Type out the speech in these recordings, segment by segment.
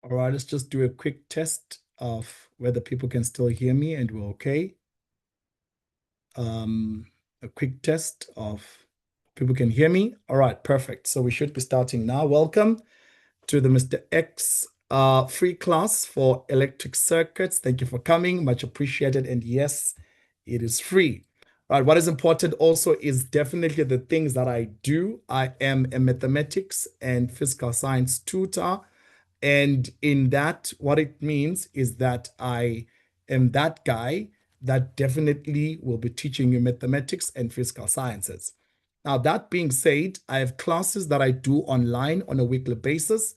All right, let's just do a quick test of whether people can still hear me and we're okay. A quick test of people can hear me. All right, perfect. So we should be starting now. Welcome to the Mr. X free class for electric circuits. Thank you for coming. Much appreciated. And yes, it is free. All right, what is important also is definitely the things that I do. I am a mathematics and physical science tutor. And in that, what it means is that I am that guy that definitely will be teaching you mathematics and physical sciences. Now, that being said, I have classes that I do online on a weekly basis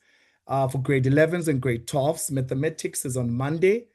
for grade 11s and grade 12s. Mathematics is on Monday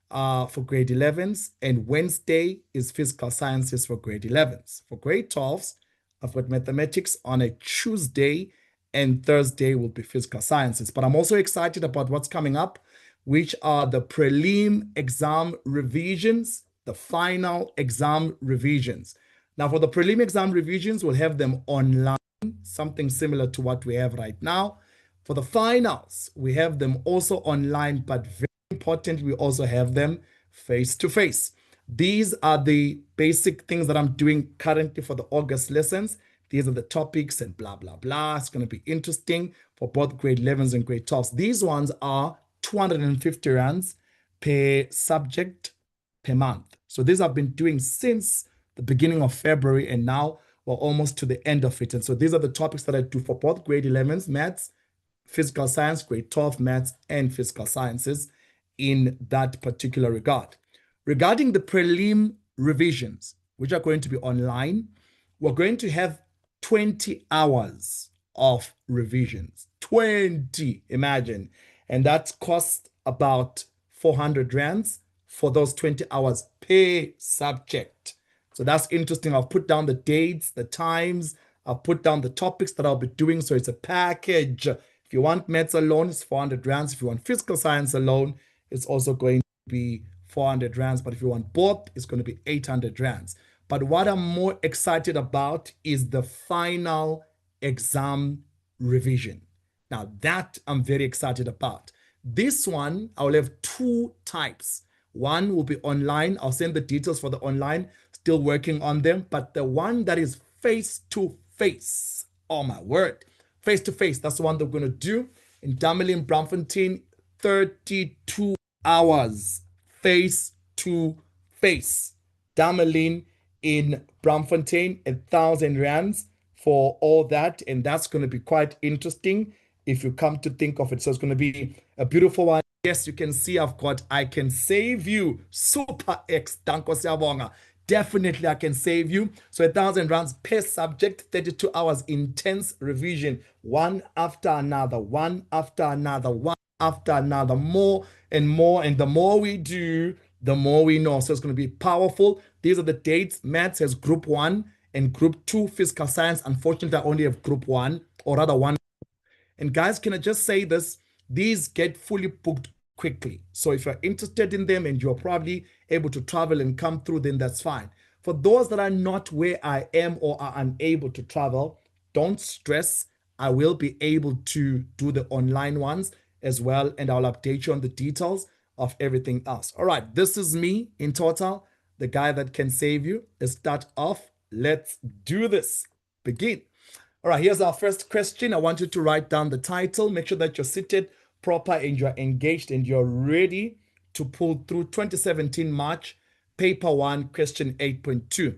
for grade 11s, and Wednesday is physical sciences for grade 11s. For grade 12s, I've got mathematics on a Tuesday, and Thursday will be physical sciences. But I'm also excited about what's coming up, which are the prelim exam revisions, the final exam revisions. Now, for the prelim exam revisions, we'll have them online, something similar to what we have right now. For the finals, we have them also online, but very important, we also have them face to face. These are the basic things that I'm doing currently for the August lessons. These are the topics and blah, blah, blah. It's going to be interesting for both grade 11s and grade 12s. These ones are 250 rands per subject per month. So these I've been doing since the beginning of February, and now we're almost to the end of it. And so these are the topics that I do for both grade 11s, maths, physical science, grade 12 maths, and physical sciences in that particular regard. Regarding the prelim revisions, which are going to be online, we're going to have 20 hours of revisions. 20, imagine. And that costs about 400 rands for those 20 hours per subject. So that's interesting. I'll put down the dates, the times, I'll put down the topics that I'll be doing. So it's a package. If you want maths alone, it's 400 rands. If you want physical science alone, it's also going to be 400 rands. But if you want both, it's going to be 800 rands. But what I'm more excited about is the final exam revision. Now, that I'm very excited about. This one, I'll have two types. One will be online. I'll send the details for the online, still working on them. But the one that is face to face, oh my word, face to face, that's the one that we're going to do in Damelin, Braamfontein, 32 hours face to face. Damelin in Braamfontein, 1,000 rands for all that. And that's going to be quite interesting if you come to think of it. So it's going to be a beautiful one. Yes, you can see I've got I Can Save You, Super X, Danko Siyabonga. Definitely I can save you. So 1,000 rands per subject, 32 hours intense revision, one after another, one after another, one after another, more and more. And the more we do, the more we know. So it's going to be powerful. These are the dates. Maths has group 1 and group 2. Physical science, unfortunately, I only have group 1, or rather one. And guys, can I just say this? These get fully booked quickly. So if you're interested in them and you're probably able to travel and come through, then that's fine. For those that are not where I am or are unable to travel, don't stress. I will be able to do the online ones as well, and I'll update you on the details of everything else. All right, this is me in total, the guy that can save you. Let's start off. Let's do this. Begin. All right, here's our first question. I want you to write down the title. Make sure that you're seated proper and you're engaged and you're ready to pull through 2017 March paper 1 question 8.2.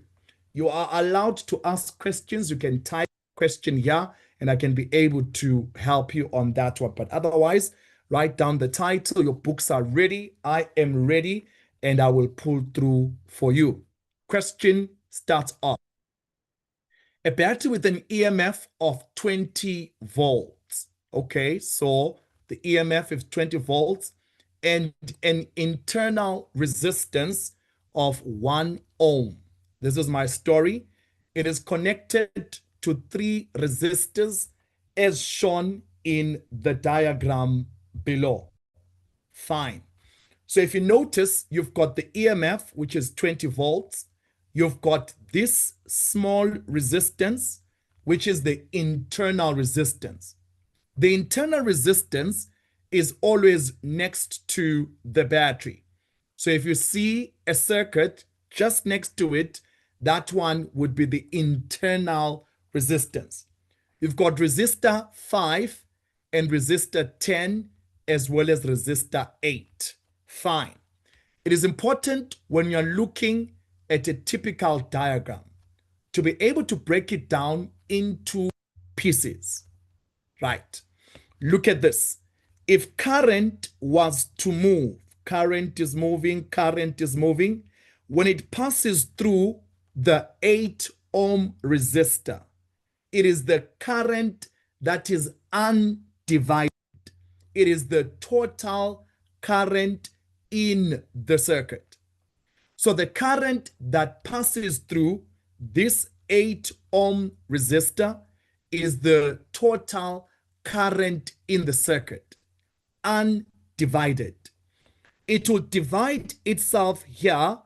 You are allowed to ask questions. You can type question here and I can be able to help you on that one. But otherwise, write down the title. Your books are ready. I am ready and I will pull through for you. Question starts off. A battery with an EMF of 20 volts. Okay, so the EMF is 20 volts and an internal resistance of 1 ohm. This is my story. It is connected to 3 resistors as shown in the diagram below. Fine. So if you notice, you've got the EMF, which is 20 volts. You've got this small resistance, which is the internal resistance. The internal resistance is always next to the battery. So if you see a circuit just next to it, that one would be the internal resistance. You've got resistor 5 and resistor 10 as well as resistor 8. Fine. It is important when you're looking at a typical diagram to be able to break it down into pieces. Right. Look at this. If current was to move, current is moving, when it passes through the 8 ohm resistor, it is the current that is undivided. It is the total current in the circuit. So the current that passes through this 8 ohm resistor is the total current in the circuit, undivided. It will divide itself here.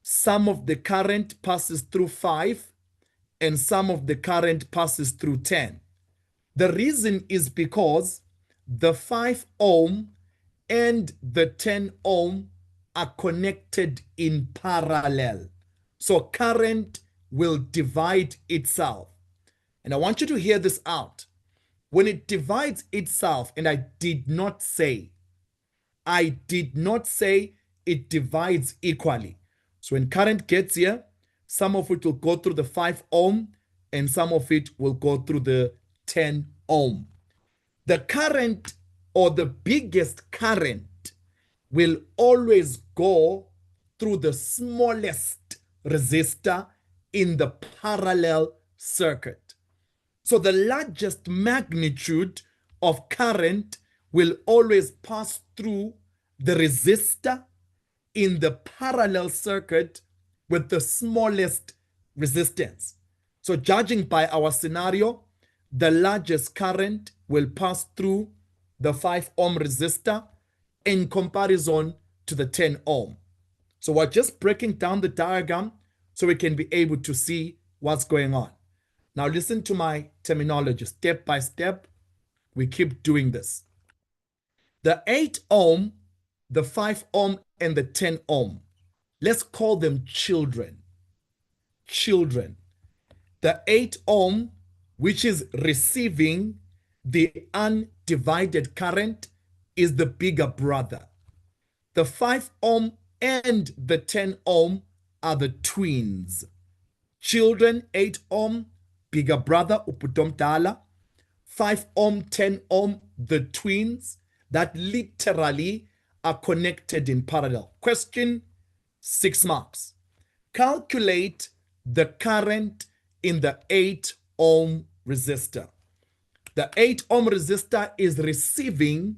Some of the current passes through 5 and some of the current passes through 10. The reason is because the 5 ohm and the 10 ohm are connected in parallel. So current will divide itself. And I want you to hear this out. When it divides itself, and I did not say it divides equally. So when current gets here, some of it will go through the 5 ohm and some of it will go through the 10 ohm. The current, or the biggest current, will always go through the smallest resistor in the parallel circuit. So the largest magnitude of current will always pass through the resistor in the parallel circuit with the smallest resistance. So judging by our scenario, the largest current will pass through the 5 ohm resistor in comparison to the 10 ohm. So we're just breaking down the diagram so we can be able to see what's going on. Now listen to my terminology, step by step. We keep doing this. The 8 ohm, the 5 ohm, and the 10 ohm, let's call them children. Children. The 8 ohm, which is receiving the undivided current, is the bigger brother. The 5 ohm and the 10 ohm are the twins. Children, 8 ohm, bigger brother, uputomdala. 5 ohm, 10 ohm, the twins that literally are connected in parallel. Question, 6 marks. Calculate the current in the 8 ohm resistor. The 8 ohm resistor is receiving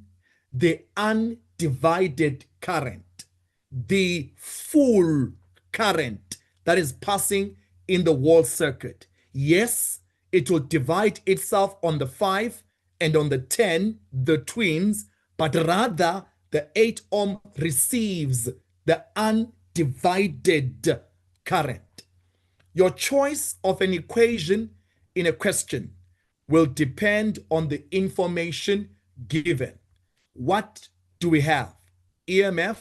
the undivided current, the full current that is passing in the wall circuit. Yes, it will divide itself on the 5 and on the 10, the twins, but rather the 8 ohm receives the undivided current. Your choice of an equation in a question will depend on the information given. What do we have? EMF.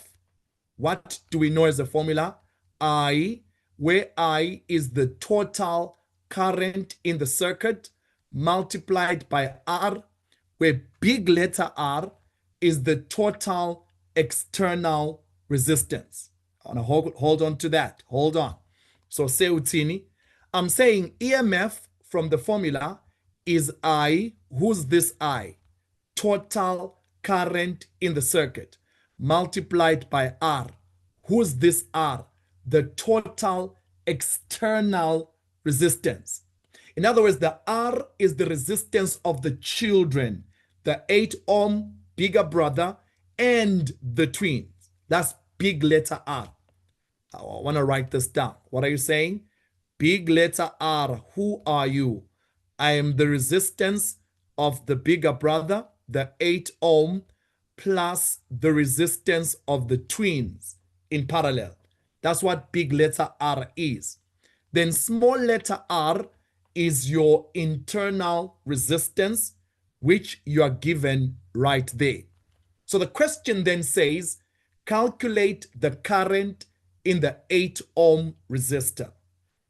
What do we know as a formula? I, where I is the total current in the circuit multiplied by R, where big letter R is the total external resistance. I want to hold on to that. Hold on. So say utini. I'm saying EMF from the formula is I. Who's this I? Total current in the circuit multiplied by R. Who's this R? The total external resistance. In other words, the R is the resistance of the children, the 8 ohm bigger brother and the twins. That's big letter R. I want to write this down. What are you saying? Big letter R. Who are you? I am the resistance of the bigger brother, the 8 ohm, plus the resistance of the twins in parallel. That's what big letter R is. Then small letter r is your internal resistance, which you are given right there. So the question then says, calculate the current in the 8 ohm resistor,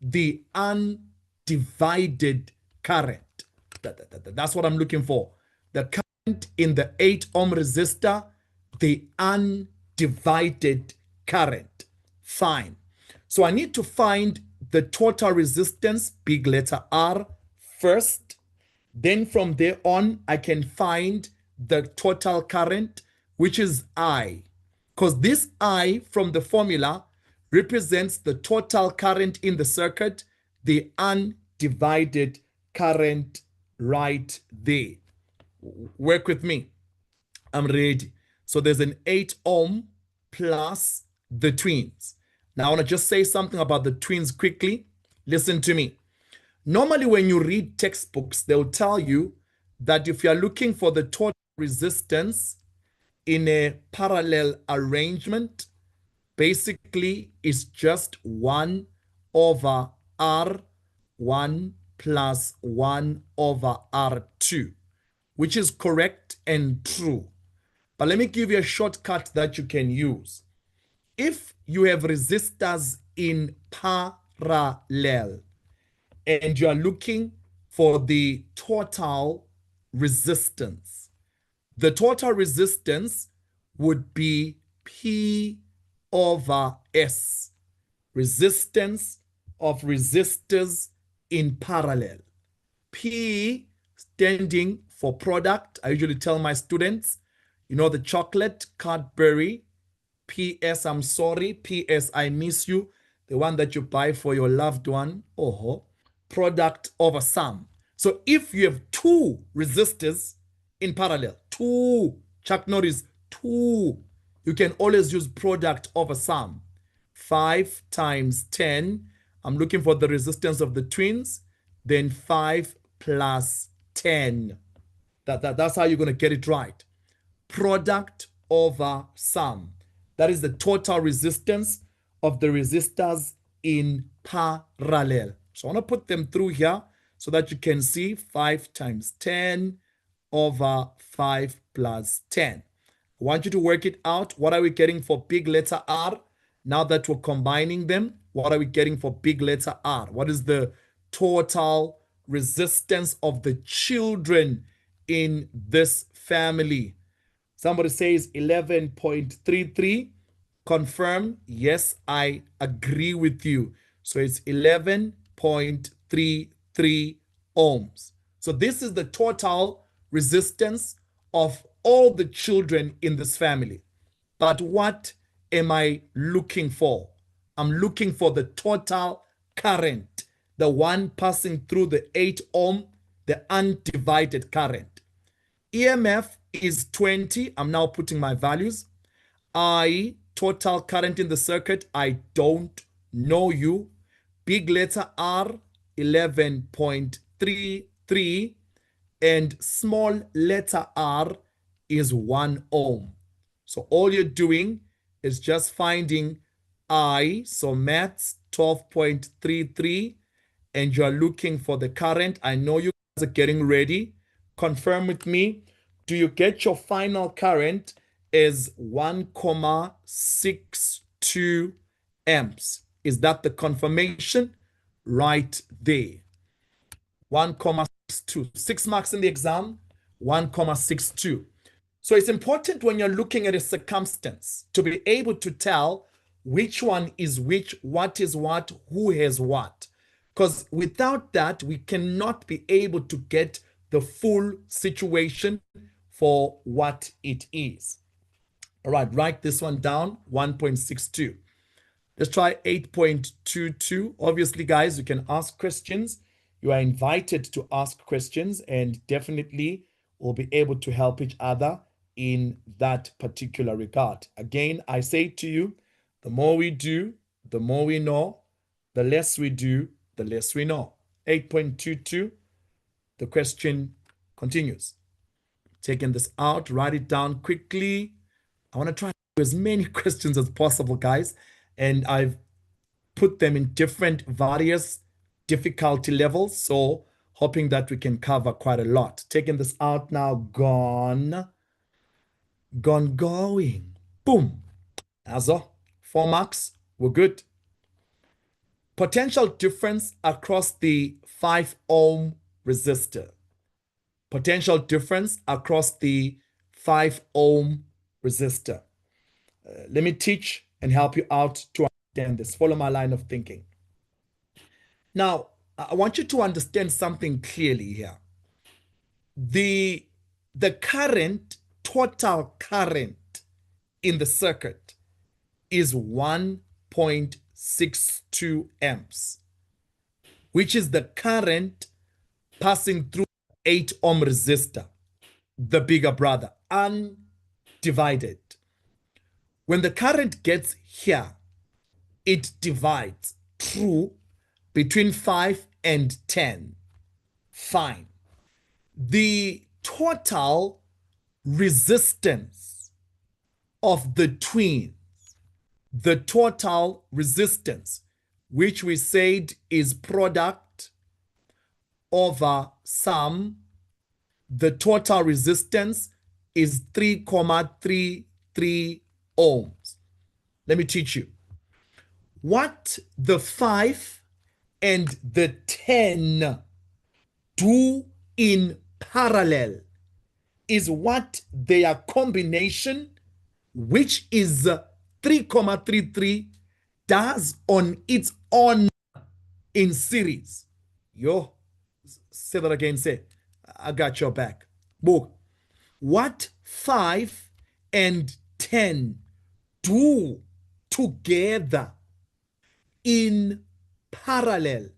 the undivided current. That's what I'm looking for. The current in the 8 ohm resistor, the undivided current. Fine. So I need to find the total resistance, big letter R, first. Then from there on, I can find the total current, which is I. Because this I from the formula represents the total current in the circuit, the undivided current right there. Work with me. I'm ready. So there's an 8 ohm plus the twins. Now I want to just say something about the twins quickly. Listen to me. Normally when you read textbooks, they'll tell you that if you're looking for the total resistance in a parallel arrangement, basically it's just 1 over R1 plus 1 over R2, which is correct and true. But let me give you a shortcut that you can use. If you have resistors in parallel and you are looking for the total resistance, the total resistance would be P over S, resistance of resistors in parallel. P standing for product. I usually tell my students, you know, the chocolate, Cadbury, PS, I'm sorry, PS, I miss you, the one that you buy for your loved one, product over sum. So if you have 2 resistors in parallel, 2, Chuck Norris, 2, you can always use product over sum. 5 times 10, I'm looking for the resistance of the twins, then 5 plus 10. That's how you're going to get it right. Product over sum. That is the total resistance of the resistors in parallel. So I want to put them through here so that you can see 5 times 10 over 5 plus 10. I want you to work it out. What are we getting for big letter R? Now that we're combining them, what are we getting for big letter R? What is the total resistance of the children in this family? Somebody says 11.33. Confirm. Yes, I agree with you. So it's 11.33 ohms. So this is the total resistance of all the children in this family. But what am I looking for? I'm looking for the total current, the one passing through the 8 ohm, the undivided current. EMF is 20. I'm now putting my values. I, total current in the circuit, I don't know you. Big letter R, 11.33. And small letter r is 1 ohm. So all you're doing is just finding I, so maths 12.33, and you're looking for the current. I know you guys are getting ready. Confirm with me. Do you get your final current is 1,62 amps? Is that the confirmation? Right there. 1,62. 6 marks in the exam, 1,62. So it's important when you're looking at a circumstance to be able to tell which one is which, what is what, who has what. Because without that, we cannot be able to get the full situation for what it is. All right, write this one down, 1.62. Let's try 8.22. Obviously, guys, you can ask questions. You are invited to ask questions, and definitely we'll be able to help each other in that particular regard. Again, I say to you, the more we do, the more we know. The less we do, the less we know. 8.22, the question continues. Taking this out, write it down quickly. I want to try to do as many questions as possible, guys. And I've put them in different various difficulty levels. So hoping that we can cover quite a lot. Taking this out now, gone. gone going. Boom. Also, 4 marks. We're good. Potential difference across the 5 ohm resistor. Potential difference across the 5 ohm resistor. Let me teach and help you out to understand this. Follow my line of thinking. Now, I want you to understand something clearly here. The current, total current in the circuit is 1.62 amps, which is the current passing through 8 ohm resistor, the bigger brother, undivided. When the current gets here, it divides through between 5 and 10. Fine. The total resistance of the twins, the total resistance, which we said is product over sum, the total resistance is 3.33 ohms. Let me teach you. What the 5 and the 10 do in parallel is what their combination, which is 3.33, does on its own in series. Yo, say that again, say, I got your back. Book. What 5 and 10 do together in parallel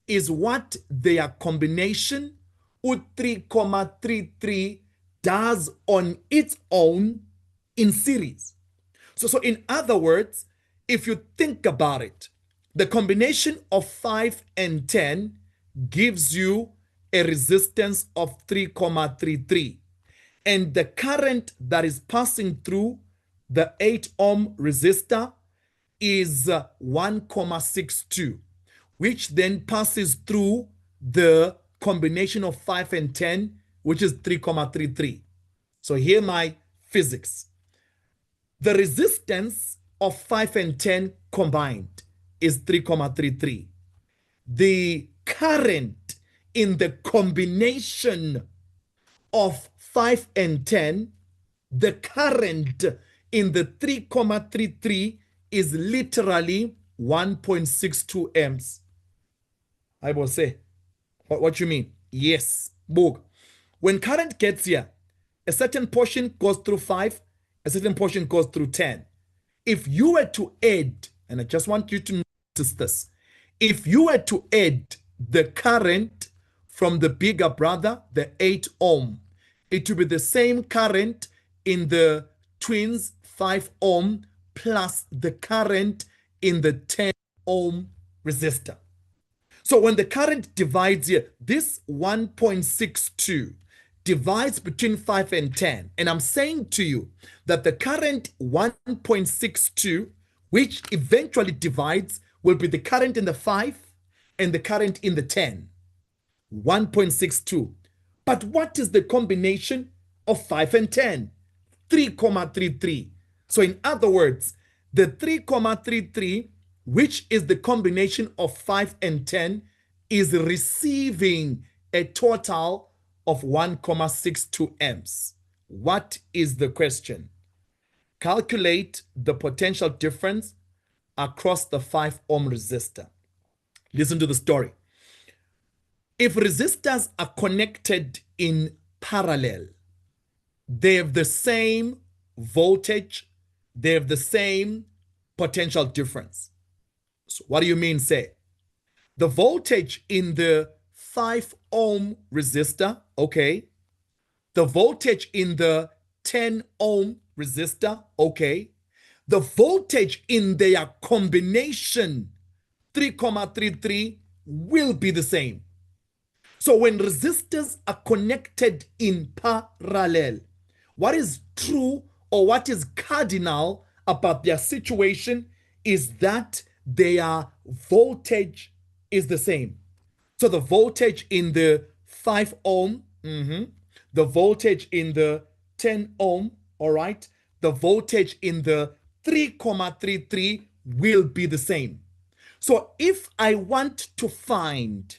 is what their combination U3.33 does on its own in series. So in other words, if you think about it, the combination of 5 and 10 gives you a resistance of 3.33. And the current that is passing through the 8 ohm resistor is 1.62, which then passes through the combination of 5 and 10, which is 3.33. So here my physics. The resistance of 5 and 10 combined is 3.33. The current in the combination of 5 and 10, the current in the 3.33 is literally 1.62 amps. I will say, what you mean? Yes, book. When current gets here, a certain portion goes through 5, a certain portion goes through 10. If you were to add, and I just want you to notice this, if you were to add the current from the bigger brother, the 8 ohm, it will be the same current in the twins 5 ohm plus the current in the 10 ohm resistor. So when the current divides here, this 1.62 divides between 5 and 10. And I'm saying to you that the current 1.62, which eventually divides, will be the current in the 5 and the current in the 10. 1.62. But what is the combination of 5 and 10? 3.33. So in other words, the 3.33, which is the combination of 5 and 10, is receiving a total of 1.62 amps. What is the question? Calculate the potential difference across the 5 ohm resistor. Listen to the story. If resistors are connected in parallel, they have the same voltage, they have the same potential difference. So what do you mean, say? The voltage in the 5 ohm resistor, okay. The voltage in the 10 ohm resistor, okay. The voltage in their combination, 3.33, will be the same. So when resistors are connected in parallel, what is true or what is cardinal about their situation is that their voltage is the same. So the voltage in the 5 ohm, the voltage in the 10 ohm, all right, the voltage in the 3,33 will be the same. So if I want to find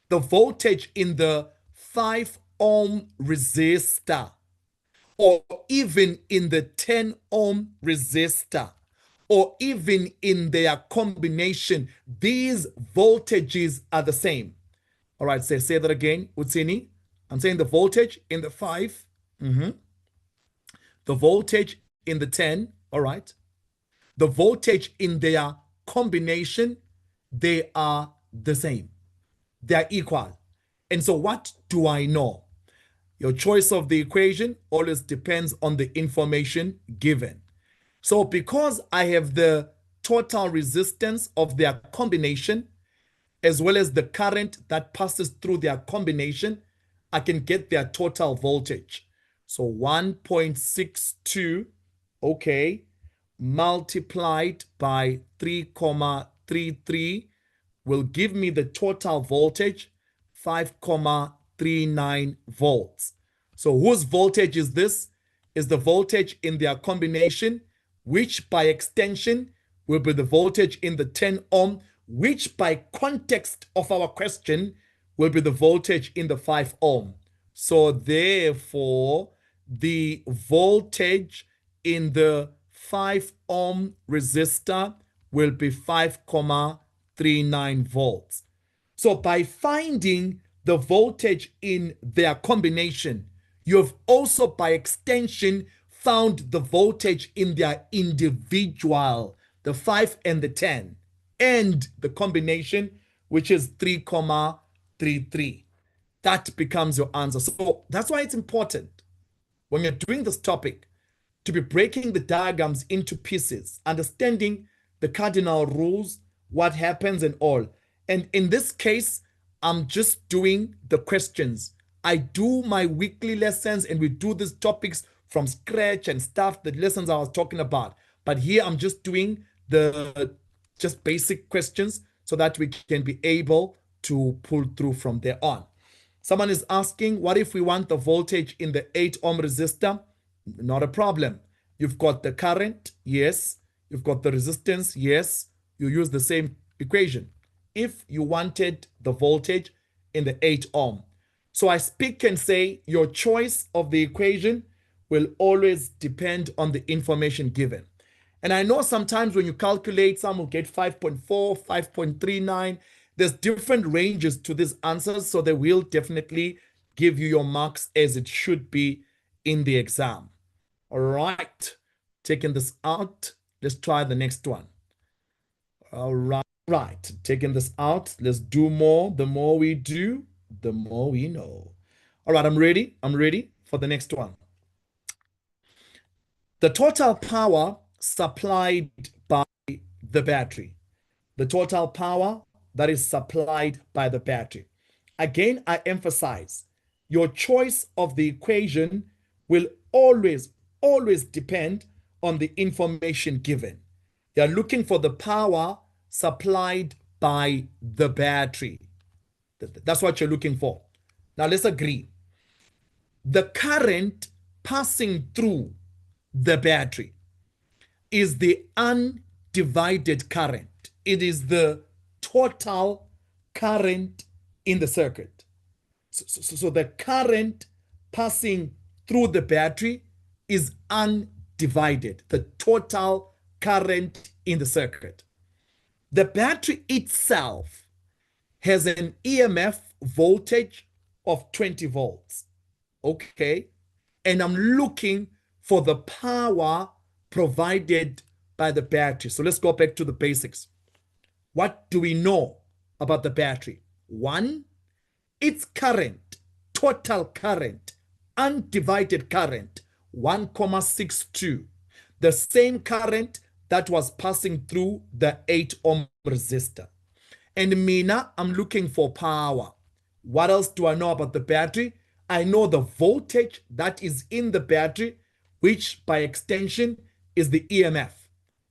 the voltage in the 5 ohm resistor, or even in the 10 ohm resistor, or even in their combination, these voltages are the same. All right, say that again, Utsini. I'm saying the voltage in the 5, the voltage in the 10, all right, the voltage in their combination, they are the same. They are equal. And so what do I know? Your choice of the equation always depends on the information given. So because I have the total resistance of their combination, as well as the current that passes through their combination, I can get their total voltage. So 1.62, okay, multiplied by 3,33 will give me the total voltage, 5,39 volts. So whose voltage is this? Is the voltage in their combination, which by extension will be the voltage in the 10 ohm, which by context of our question will be the voltage in the 5 ohm. So therefore, the voltage in the 5 ohm resistor will be 5,39 volts. So by finding the voltage in their combination, you have also by extension found the voltage in their individual, the 5 and the 10, and the combination, which is 3,33. That becomes your answer. So that's why it's important when you're doing this topic to be breaking the diagrams into pieces, understanding the cardinal rules, what happens and all. And in this case, I'm just doing the questions. I do my weekly lessons and we do these topics from scratch and stuff, the lessons I was talking about. But here I'm just doing the just basic questions so that we can be able to pull through from there on. Someone is asking, what if we want the voltage in the 8 ohm resistor? Not a problem. You've got the current, yes. You've got the resistance, yes. You use the same equation. If you wanted the voltage in the 8 ohm. So I speak and say your choice of the equation will always depend on the information given. And I know sometimes when you calculate, some will get 5.4, 5.39. There's different ranges to these answers, so they will definitely give you your marks as it should be in the exam. All right, taking this out, let's try the next one. All right, taking this out, let's do more. The more we do, the more we know. All right, I'm ready for the next one. The total power supplied by the battery. The total power that is supplied by the battery. Again, I emphasize, your choice of the equation will always depend on the information given. You're looking for the power supplied by the battery. That's what you're looking for. Now let's agree. The current passing through the battery is the undivided current. It is the total current in the circuit. So the current passing through the battery is undivided, the total current in the circuit. The battery itself has an EMF voltage of 20 volts. Okay. And I'm looking for the power provided by the battery. So let's go back to the basics. What do we know about the battery? One, its current, total current, undivided current, 1,62. The same current that was passing through the 8 ohm resistor. And Mina, I'm looking for power. What else do I know about the battery? I know the voltage that is in the battery, which by extension is the EMF.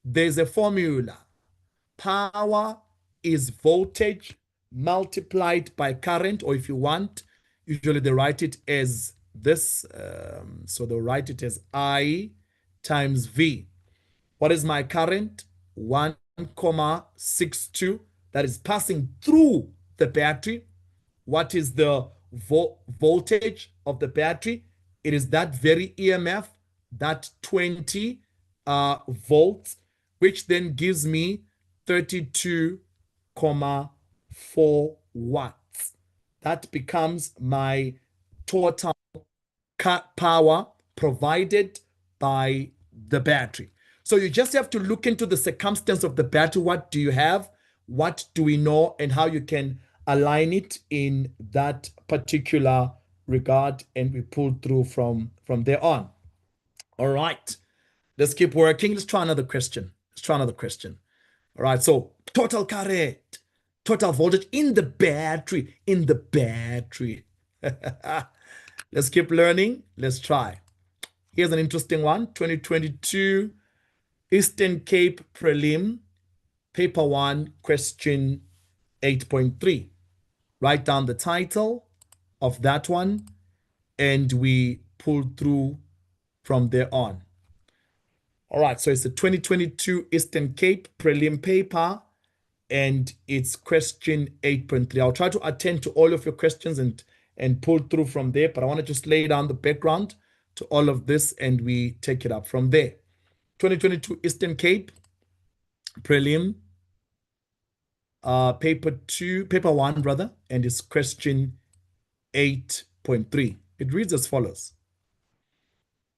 There's a formula. Power is voltage multiplied by current, or if you want, usually they write it as this. So they'll write it as I times V. What is my current? 1,62. That is passing through the battery. What is the voltage of the battery? It is that very EMF, that 20 volts, which then gives me 32,4 watts. That becomes my total power provided by the battery. So you just have to look into the circumstance of the battery. What do you have? What do we know? And how you can align it in that particular regard. And we pull through from there on. All right. Let's keep working. Let's try another question. All right. So total current, total voltage in the battery, Let's keep learning. Let's try. Here's an interesting one. 2022 Eastern Cape Prelim, Paper 1, question 8.3. Write down the title of that one, and we pull through from there on. All right, so it's the 2022 Eastern Cape Prelim paper, and it's question 8.3. I'll try to attend to all of your questions and pull through from there, but I want to just lay down the background to all of this, and we take it up from there. 2022 Eastern Cape Prelim, paper 1 rather, and it's question 8.3. It reads as follows.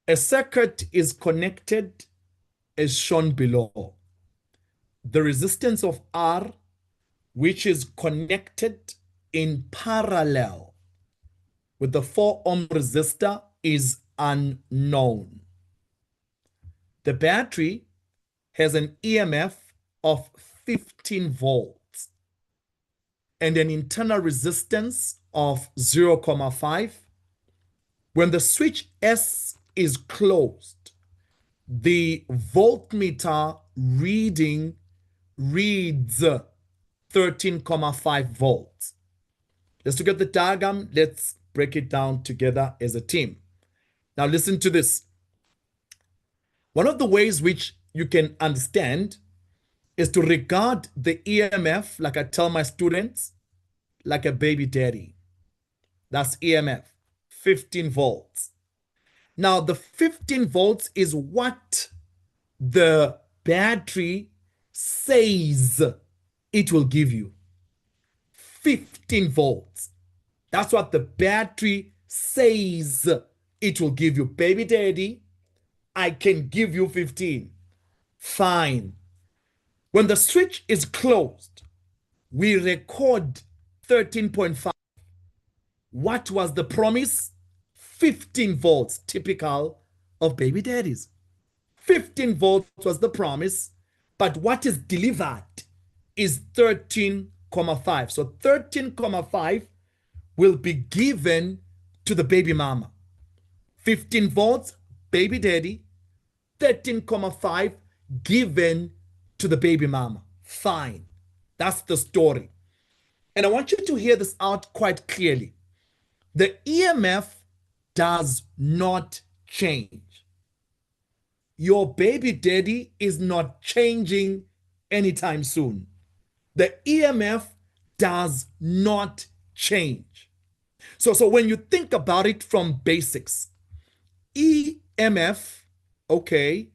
A circuit is connected as shown below. The resistance of R, which is connected in parallel with the 4 ohm resistor, is unknown. The battery has an EMF of 15 volts and an internal resistance of 0,5. When the switch S is closed, the voltmeter reading reads 13,5 volts. Let's look at the diagram. Let's break it down together as a team. Now listen to this. One of the ways which you can understand is to regard the EMF, like I tell my students, like a baby daddy. That's EMF, 15 volts. Now, the 15 volts is what the battery says it will give you. 15 volts. That's what the battery says it will give you. Baby daddy, I can give you 15. Fine. When the switch is closed, we record 13.5. What was the promise? 15 volts, typical of baby daddies. 15 volts was the promise, but what is delivered is 13,5. So 13,5 will be given to the baby mama. 15 volts, baby daddy, 13,5 given to the baby mama. Fine. That's the story. And I want you to hear this out quite clearly. The EMF does not change. Your baby daddy is not changing anytime soon. The EMF does not change. So when you think about it from basics, EMF, okay,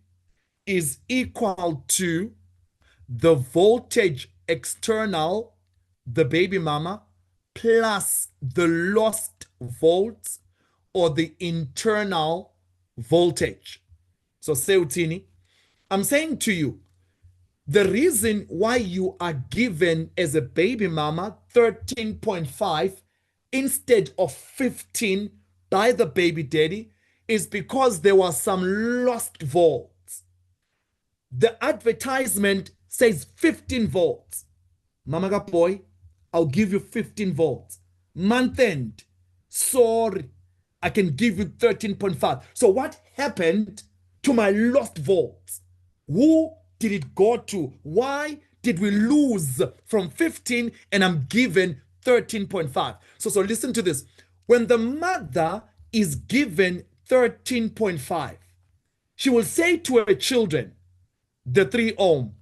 is equal to the voltage external, the baby mama, plus the lost volts or the internal voltage. So Seutini, I'm saying to you, the reason why you are given as a baby mama 13.5 instead of 15 by the baby daddy is because there was some lost volts. The advertisement says 15 volts. Mama boy, I'll give you 15 volts. Month end, sorry, I can give you 13.5. So what happened to my lost volts? Who did it go to? Why did we lose from 15 and I'm given 13.5? So listen to this. When the mother is given 13.5. She will say to her children, the 3 ohm,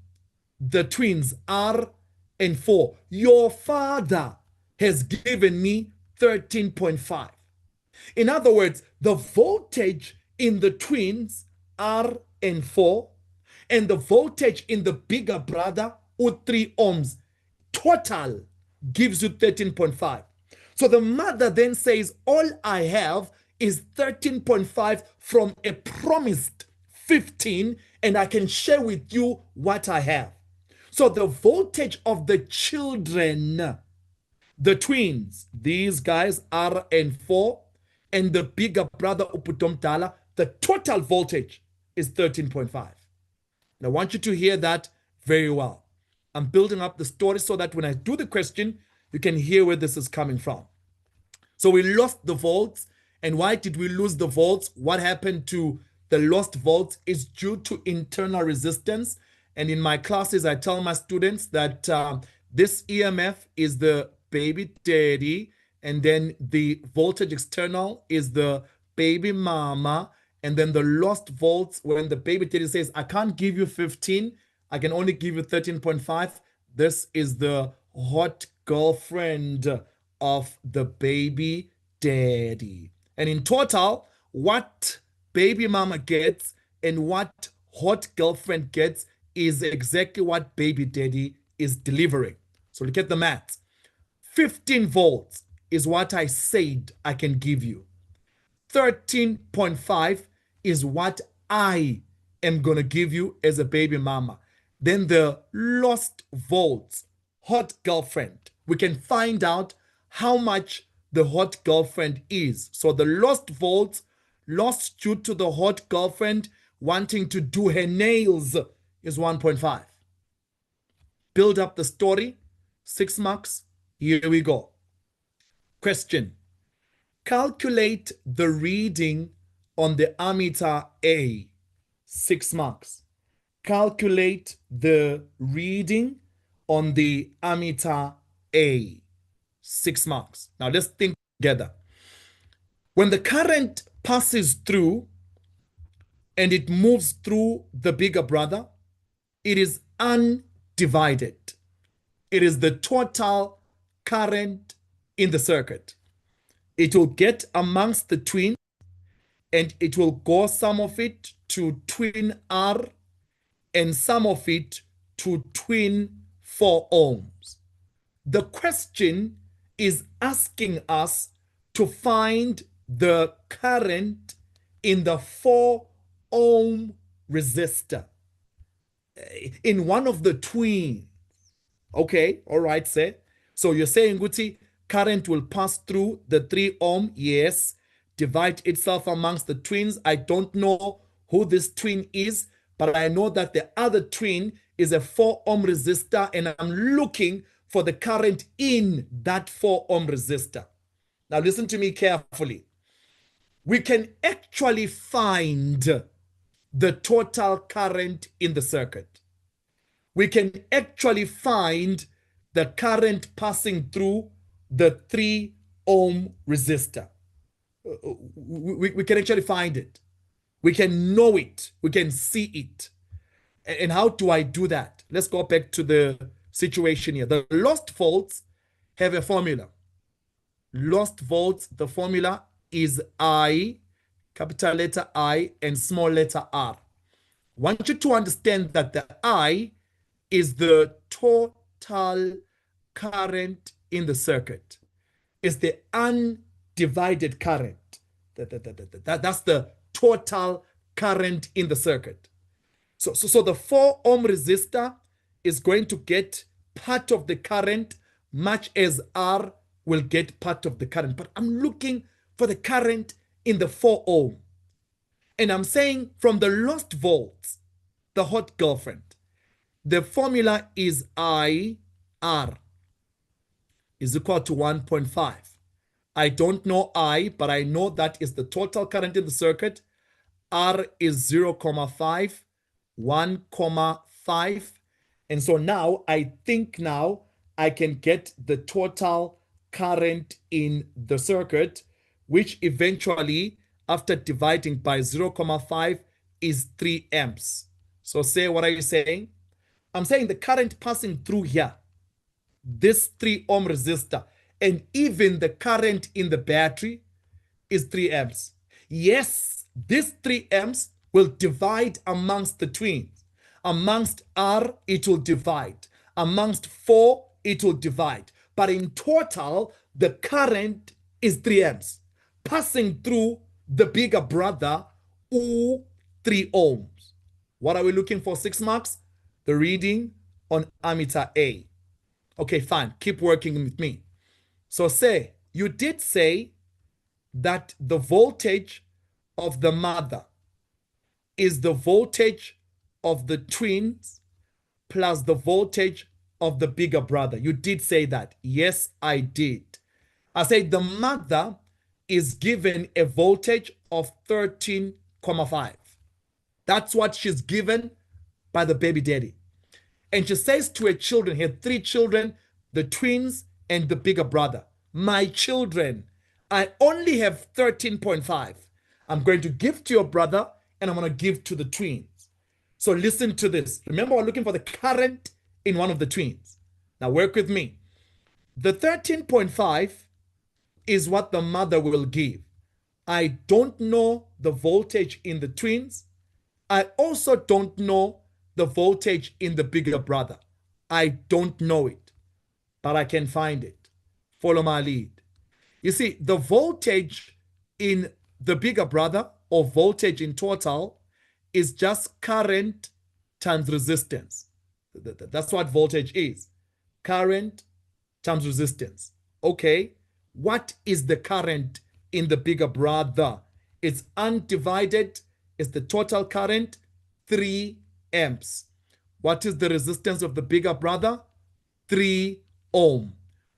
the twins R and 4, your father has given me 13.5. In other words, the voltage in the twins R and 4 and the voltage in the bigger brother with 3 ohms total gives you 13.5. So the mother then says, all I have is 13.5 from a promised 15, and I can share with you what I have. So the voltage of the children, the twins, these guys R and 4, and the bigger brother Uputomtala, the total voltage is 13.5. And I want you to hear that very well. I'm building up the story so that when I do the question, you can hear where this is coming from. So we lost the volts. And why did we lose the volts? What happened to the lost volts is due to internal resistance. And in my classes, I tell my students that this EMF is the baby daddy, and then the voltage external is the baby mama, and then the lost volts, when the baby daddy says, I can't give you 15, I can only give you 13.5. This is the hot girlfriend of the baby daddy. And in total, what baby mama gets and what hot girlfriend gets is exactly what baby daddy is delivering. So look at the math. 15 volts is what I said I can give you. 13.5 is what I am going to give you as a baby mama. Then the lost volts, hot girlfriend. We can find out how much the hot girlfriend is. So the lost volts, lost due to the hot girlfriend wanting to do her nails, is 1.5. Build up the story. 6 marks. Here we go. Question. Calculate the reading on the ammeter A. 6 marks. Calculate the reading on the ammeter A. 6 marks. Now let's think together. When the current passes through and it moves through the bigger brother, it is undivided. It is the total current in the circuit. It will get amongst the twins, and it will go some of it to twin R and some of it to twin 4 ohms. The question is asking us to find the current in the 4 ohm resistor in one of the twins. Okay, all right, say. So you're saying, Guti, current will pass through the 3 ohm, yes, divide itself amongst the twins. I don't know who this twin is, but I know that the other twin is a 4 ohm resistor, and I'm looking for the current in that 4 ohm resistor. Now listen to me carefully. We can actually find the total current in the circuit. We can actually find the current passing through the 3 ohm resistor. We can actually find it. We can know it. We can see it. And how do I do that? Let's go back to the situation here. The lost volts have a formula. Lost volts, the formula is I, capital letter I, and small letter r. I want you to understand that the I is the total current in the circuit. It's the undivided current. That's the total current in the circuit. So the 4 ohm resistor is going to get part of the current, much as R will get part of the current. But I'm looking for the current in the 4 ohm. And I'm saying from the lost volts, the hot girlfriend, the formula is IR is equal to 1.5. I don't know I, but I know that is the total current in the circuit. R is 0.5, 1.5. And so now I think now I can get the total current in the circuit, which eventually, after dividing by 0.5, is 3 amps. So say, what are you saying? I'm saying the current passing through here, this 3 ohm resistor, and even the current in the battery is 3 amps. Yes, this 3 amps will divide amongst the twins. Amongst R, it will divide. Amongst 4, it will divide. But in total, the current is 3 amps passing through the bigger brother, or 3 ohms. What are we looking for? 6 marks? The reading on ammeter A. Okay, fine. Keep working with me. So say, you did say that the voltage of the mother is the voltage of the twins plus the voltage of the bigger brother. You did say that. Yes, I did. I said the mother is given a voltage of 13.5. That's what she's given by the baby daddy. And she says to her children, her 3 children, the twins and the bigger brother, my children, I only have 13.5. I'm going to give to your brother and I'm going to give to the twins. So listen to this. Remember, we're looking for the current in one of the twins. Now work with me. The 13.5 is what the mother will give. I don't know the voltage in the twins. I also don't know the voltage in the bigger brother. I don't know it, but I can find it. Follow my lead. You see, the voltage in the bigger brother, or voltage in total, is just current times resistance. That's what voltage is. Current times resistance. Okay, what is the current in the bigger brother? It's undivided. It's the total current, 3 amps. What is the resistance of the bigger brother? 3 ohm.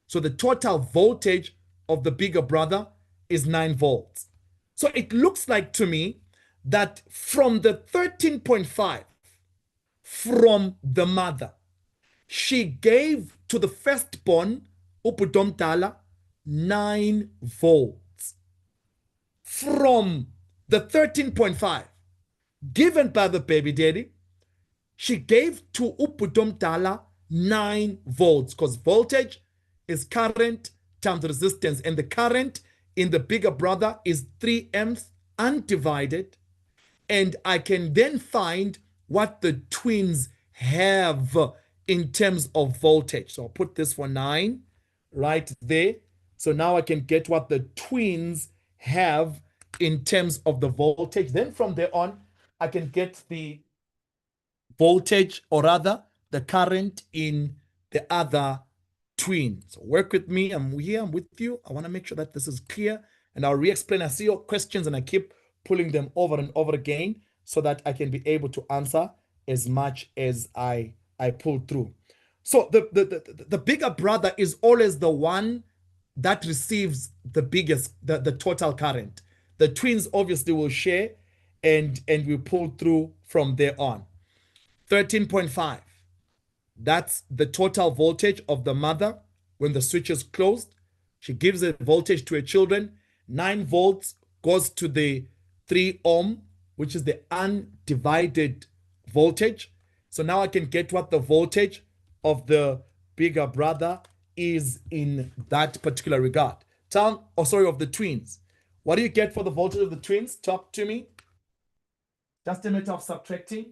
So the total voltage of the bigger brother is 9 volts. So it looks like to me that from the 13.5 from the mother, she gave to the firstborn, uPudomdala, 9 volts. From the 13.5 given by the baby daddy, she gave to uPudomdala 9 volts, because voltage is current times resistance, and the current in the bigger brother is 3 amps undivided. And I can then find what the twins have in terms of voltage. So I'll put this for 9 right there. So now I can get what the twins have in terms of the voltage. Then from there on, I can get the voltage, or rather the current in the other twin. So work with me. I'm here. I'm with you. I want to make sure that this is clear, and I'll re-explain. I see your questions and I keep pulling them over and over again so that I can be able to answer as much as I pull through. So the bigger brother is always the one that receives the biggest, the total current. The twins obviously will share, and we pull through from there on. 13.5. That's the total voltage of the mother when the switch is closed. She gives a voltage to her children. 9 volts goes to the 3 ohm, which is the undivided voltage. So now I can get what the voltage of the bigger brother is in that particular regard. Of the twins. What do you get for the voltage of the twins? Talk to me. Just a matter of subtracting.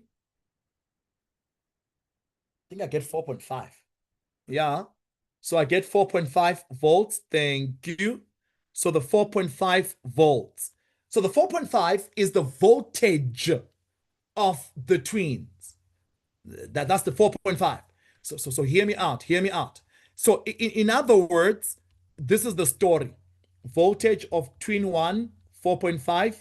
I think I get 4.5. Yeah. So I get 4.5 volts. Thank you. So the 4.5 volts. So the 4.5 is the voltage of the twins. That's the 4.5. So hear me out. Hear me out. So in other words, this is the story. Voltage of twin 1, 4.5.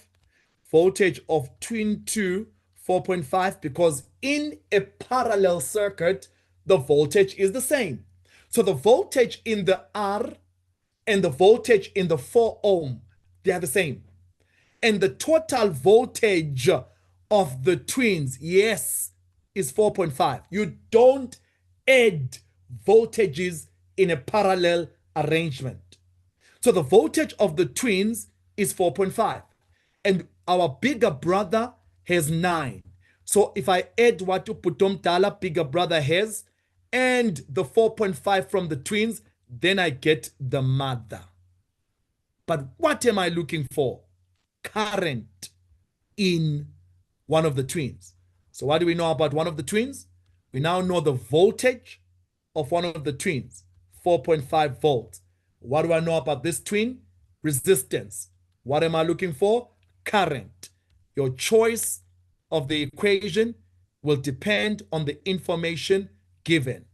Voltage of twin 2, 4.5, because in a parallel circuit, the voltage is the same. So the voltage in the R and the voltage in the 4 ohm, they are the same. And the total voltage of the twins, yes, is 4.5. You don't add voltages in a parallel arrangement. So the voltage of the twins is 4.5. And our bigger brother has 9. So if I add what Putom Tala, bigger brother has, and the 4.5 from the twins, then I get the mother. But what am I looking for? Current in one of the twins. So what do we know about one of the twins? We now know the voltage of one of the twins, 4.5 volts. What do I know about this twin? Resistance. What am I looking for? Current. Your choice of the equation will depend on the information given.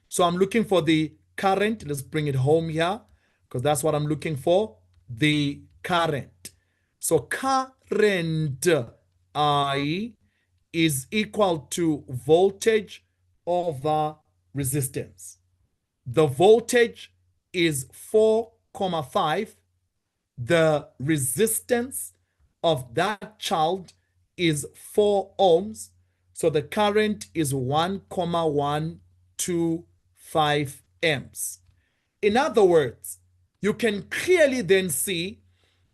So I'm looking for the current. Let's bring it home here because that's what I'm looking for, the current. So current I is equal to voltage over resistance. The voltage is 4,5. The resistance of that child is 4 ohms. So the current is 1,125 amps. In other words, you can clearly then see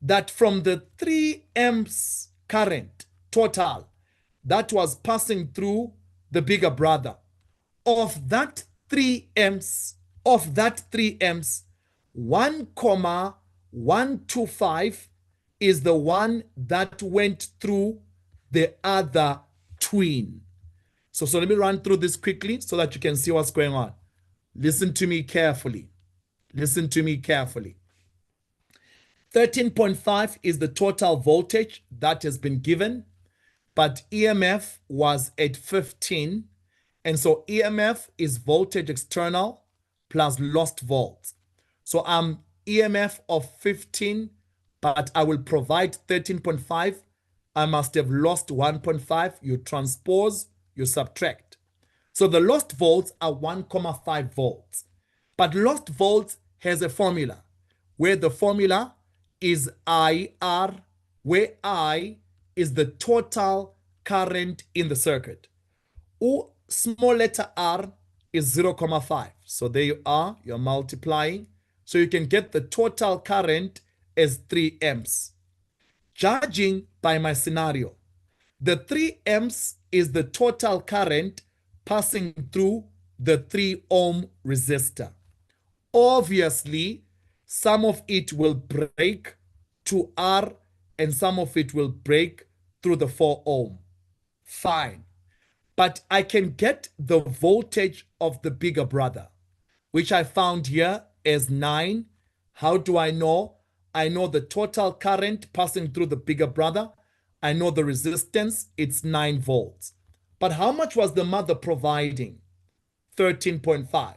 that from the 3 amps current total that was passing through the bigger brother, of that 3 amps, 1,125 is the one that went through the other twin. So let me run through this quickly so that you can see what's going on. Listen to me carefully. Listen to me carefully. 13.5 is the total voltage that has been given, but EMF was at 15. And so EMF is voltage external plus lost volts. So I'm EMF of 15, but I will provide 13.5. I must have lost 1.5. You transpose, you subtract. So the lost volts are 1,5 volts. But lost volts has a formula where the formula is IR, where I is the total current in the circuit. Small letter r is 0,5. So there you are, you're multiplying. So you can get the total current as 3 amps. Judging by my scenario, the 3 amps is the total current passing through the 3 ohm resistor. Obviously, some of it will break to R and some of it will break through the 4 ohm. Fine. But I can get the voltage of the bigger brother, which I found here as 9. How do I know? I know the total current passing through the bigger brother. I know the resistance, it's 9 volts. But how much was the mother providing? 13.5.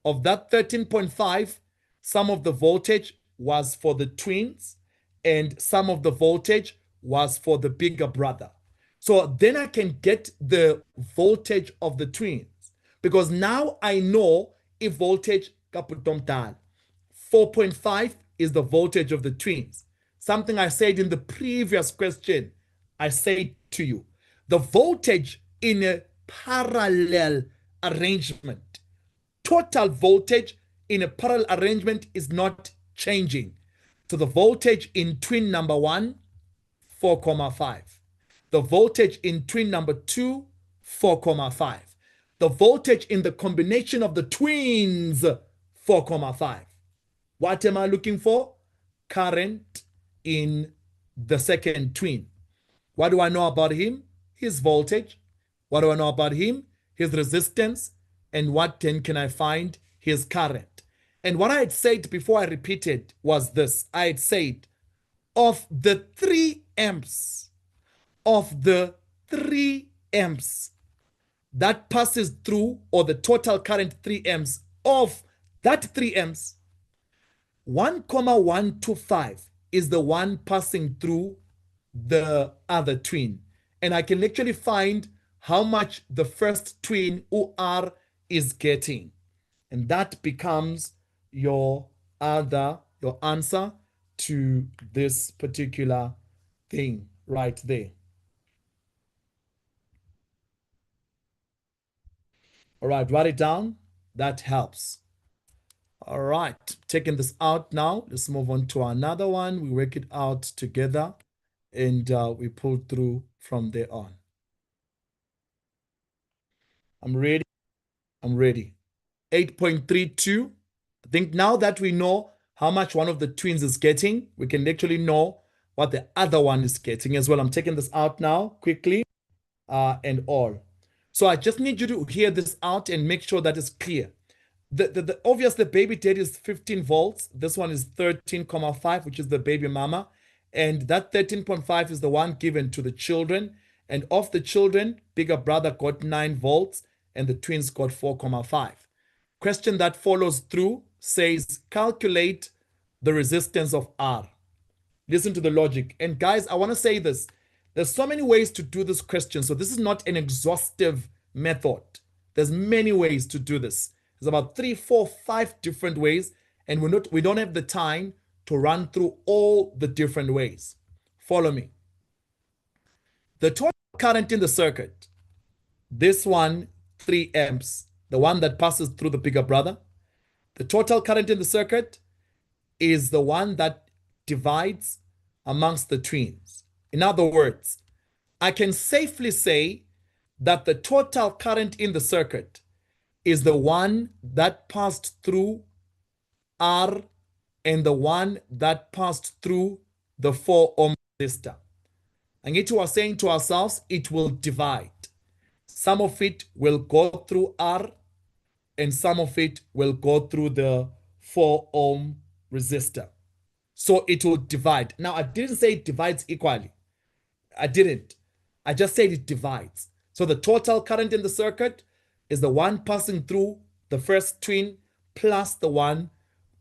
Of that 13.5, some of the voltage was for the twins and some of the voltage was for the bigger brother. So then I can get the voltage of the twins because now I know if voltage 4.5 is the voltage of the twins. Something I said in the previous question, I said to you, the voltage in a parallel arrangement, total voltage in a parallel arrangement is not changing. So the voltage in twin number 1, 4,5. The voltage in twin number 2, 4,5. The voltage in the combination of the twins, 4,5. What am I looking for? Current in the second twin. What do I know about him? His voltage. What do I know about him? His resistance. And what then can I find? His current. And what I had said before I repeated was this. I had said, of the 3 amps, that passes through, or the total current 3 amps, of that 3 amps, 1,125 is the one passing through the other twin. And I can actually find how much the first twin, OR, is getting. And that becomes your answer to this particular thing right there. All right, write it down. That helps. All right, taking this out now. Let's move on to another one. We work it out together and we pull through from there on. I'm ready. I'm ready. 8.32. I think now that we know how much one of the twins is getting, we can actually know what the other one is getting as well. I'm taking this out now quickly and all. So I just need you to hear this out and make sure that it's clear. The obvious, the baby daddy is 15 volts. This one is 13,5, which is the baby mama. And that 13.5 is the one given to the children. And of the children, bigger brother got 9 volts and the twins got 4,5. Question that follows through says, calculate the resistance of R. Listen to the logic. And guys, I want to say this. There's so many ways to do this question. So this is not an exhaustive method. There's many ways to do this. There's about 3, 4, 5 different ways. And we don't have the time to run through all the different ways. Follow me. The total current in the circuit, this one, 3 amps, the one that passes through the bigger brother. The total current in the circuit is the one that divides amongst the twins. In other words, I can safely say that the total current in the circuit is the one that passed through R and the one that passed through the 4 ohm resistor. And it was saying to ourselves, it will divide. Some of it will go through R and some of it will go through the 4 ohm resistor. So it will divide. Now, I didn't say it divides equally. I didn't. I just said it divides. So the total current in the circuit is the one passing through the first twin plus the one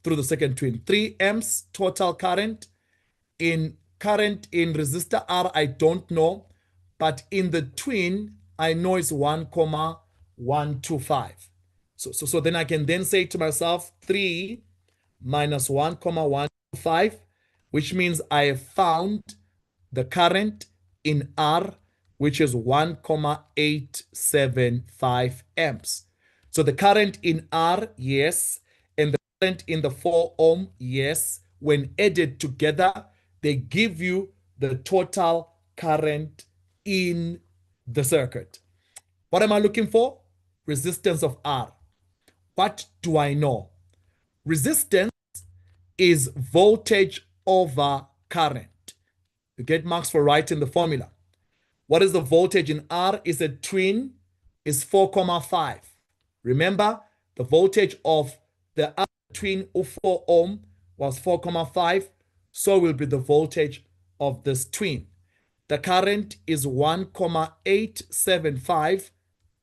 through the second twin. 3 amps total current. In resistor R, I don't know. But in the twin, I know it's 1,125. So then I can then say to myself, 3 minus 1,125, which means I have found the current in R, which is 1,875 amps. So the current in R, yes, and the current in the 4 ohm, yes. When added together, they give you the total current in the circuit. What am I looking for? Resistance of R. What do I know? Resistance is voltage over current. You get marks for writing the formula. What is the voltage in R? Is a twin, is 4,5. Remember, the voltage of the other twin of 4 ohm was 4,5. So will be the voltage of this twin. The current is 1,875.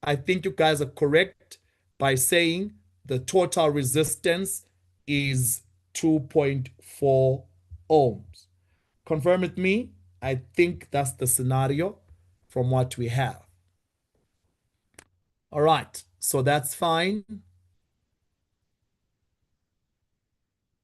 I think you guys are correct by saying the total resistance is 2.4 ohms. Confirm with me. I think that's the scenario from what we have. All right, so that's fine.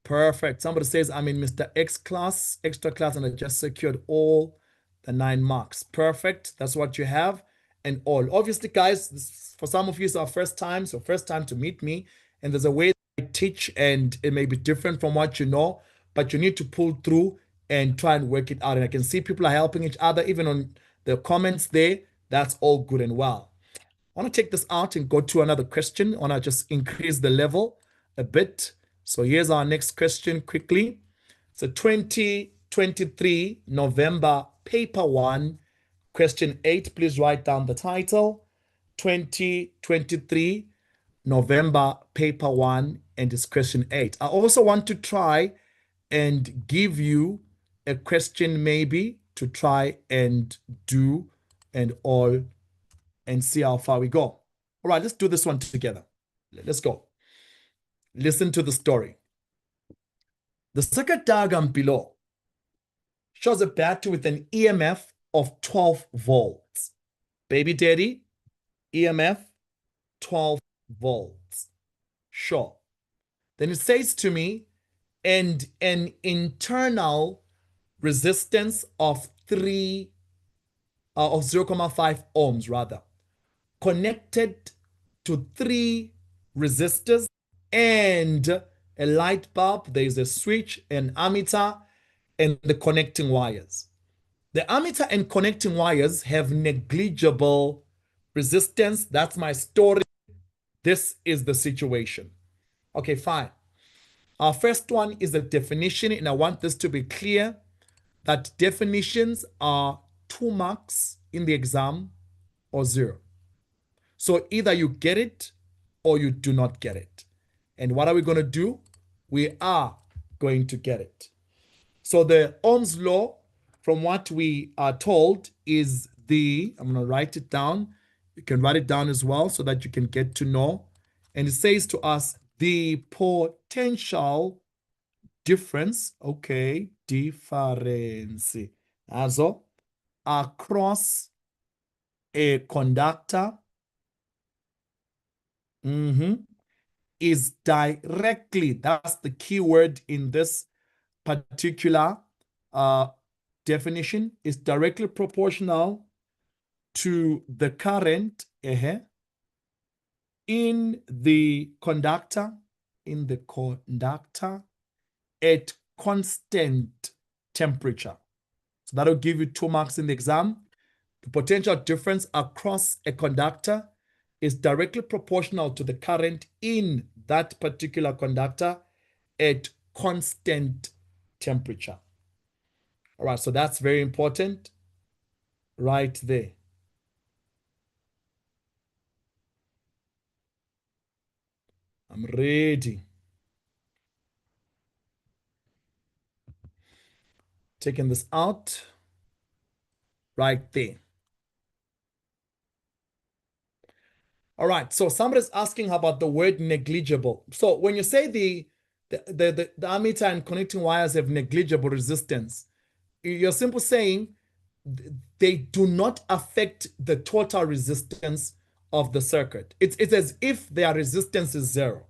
Perfect. Somebody says I'm in Mr. X class, extra class, and I just secured all the 9 marks. Perfect. That's what you have. And all. Obviously, guys, this, for some of you, it's our first time. So first time to meet me. And there's a way that I teach, and it may be different from what you know, but you need to pull through and try and work it out. And I can see people are helping each other, even on the comments there. That's all good and well. I want to take this out and go to another question. I want to just increase the level a bit. So here's our next question quickly. So 2023 November paper 1, question 8. Please write down the title. 2023 November paper 1, and it's question 8. I also want to try and give you a question maybe to try and do and all and see how far we go. All right, let's do this one together. Let's go. Listen to the story. The circuit diagram below shows a battery with an EMF of 12 volts. Baby daddy, EMF 12 volts. Sure. Then it says to me, and an internal resistance of 0.5 ohms rather, connected to 3 resistors and a light bulb, there's a switch, an ammeter, and the connecting wires. The ammeter and connecting wires have negligible resistance. That's my story. This is the situation. Okay, fine. Our first one is a definition, and I want this to be clear that definitions are 2 marks in the exam or 0. So either you get it or you do not get it. And what are we going to do? We are going to get it. So the Ohm's law, from what we are told, is I'm going to write it down. You can write it down as well so that you can get to know. And it says to us, the potential difference, okay, difference, also across a conductor is directly, that's the key word in this particular definition, is directly proportional to the current in the conductor, at constant temperature. So that'll give you 2 marks in the exam. The potential difference across a conductor is directly proportional to the current in that particular conductor at constant temperature. All right, so that's very important right there. I'm ready. Taking this out right there. All right, so somebody's asking about the word negligible. So when you say the ammeter and connecting wires have negligible resistance, you're simply saying they do not affect the total resistance of the circuit. It's as if their resistance is 0.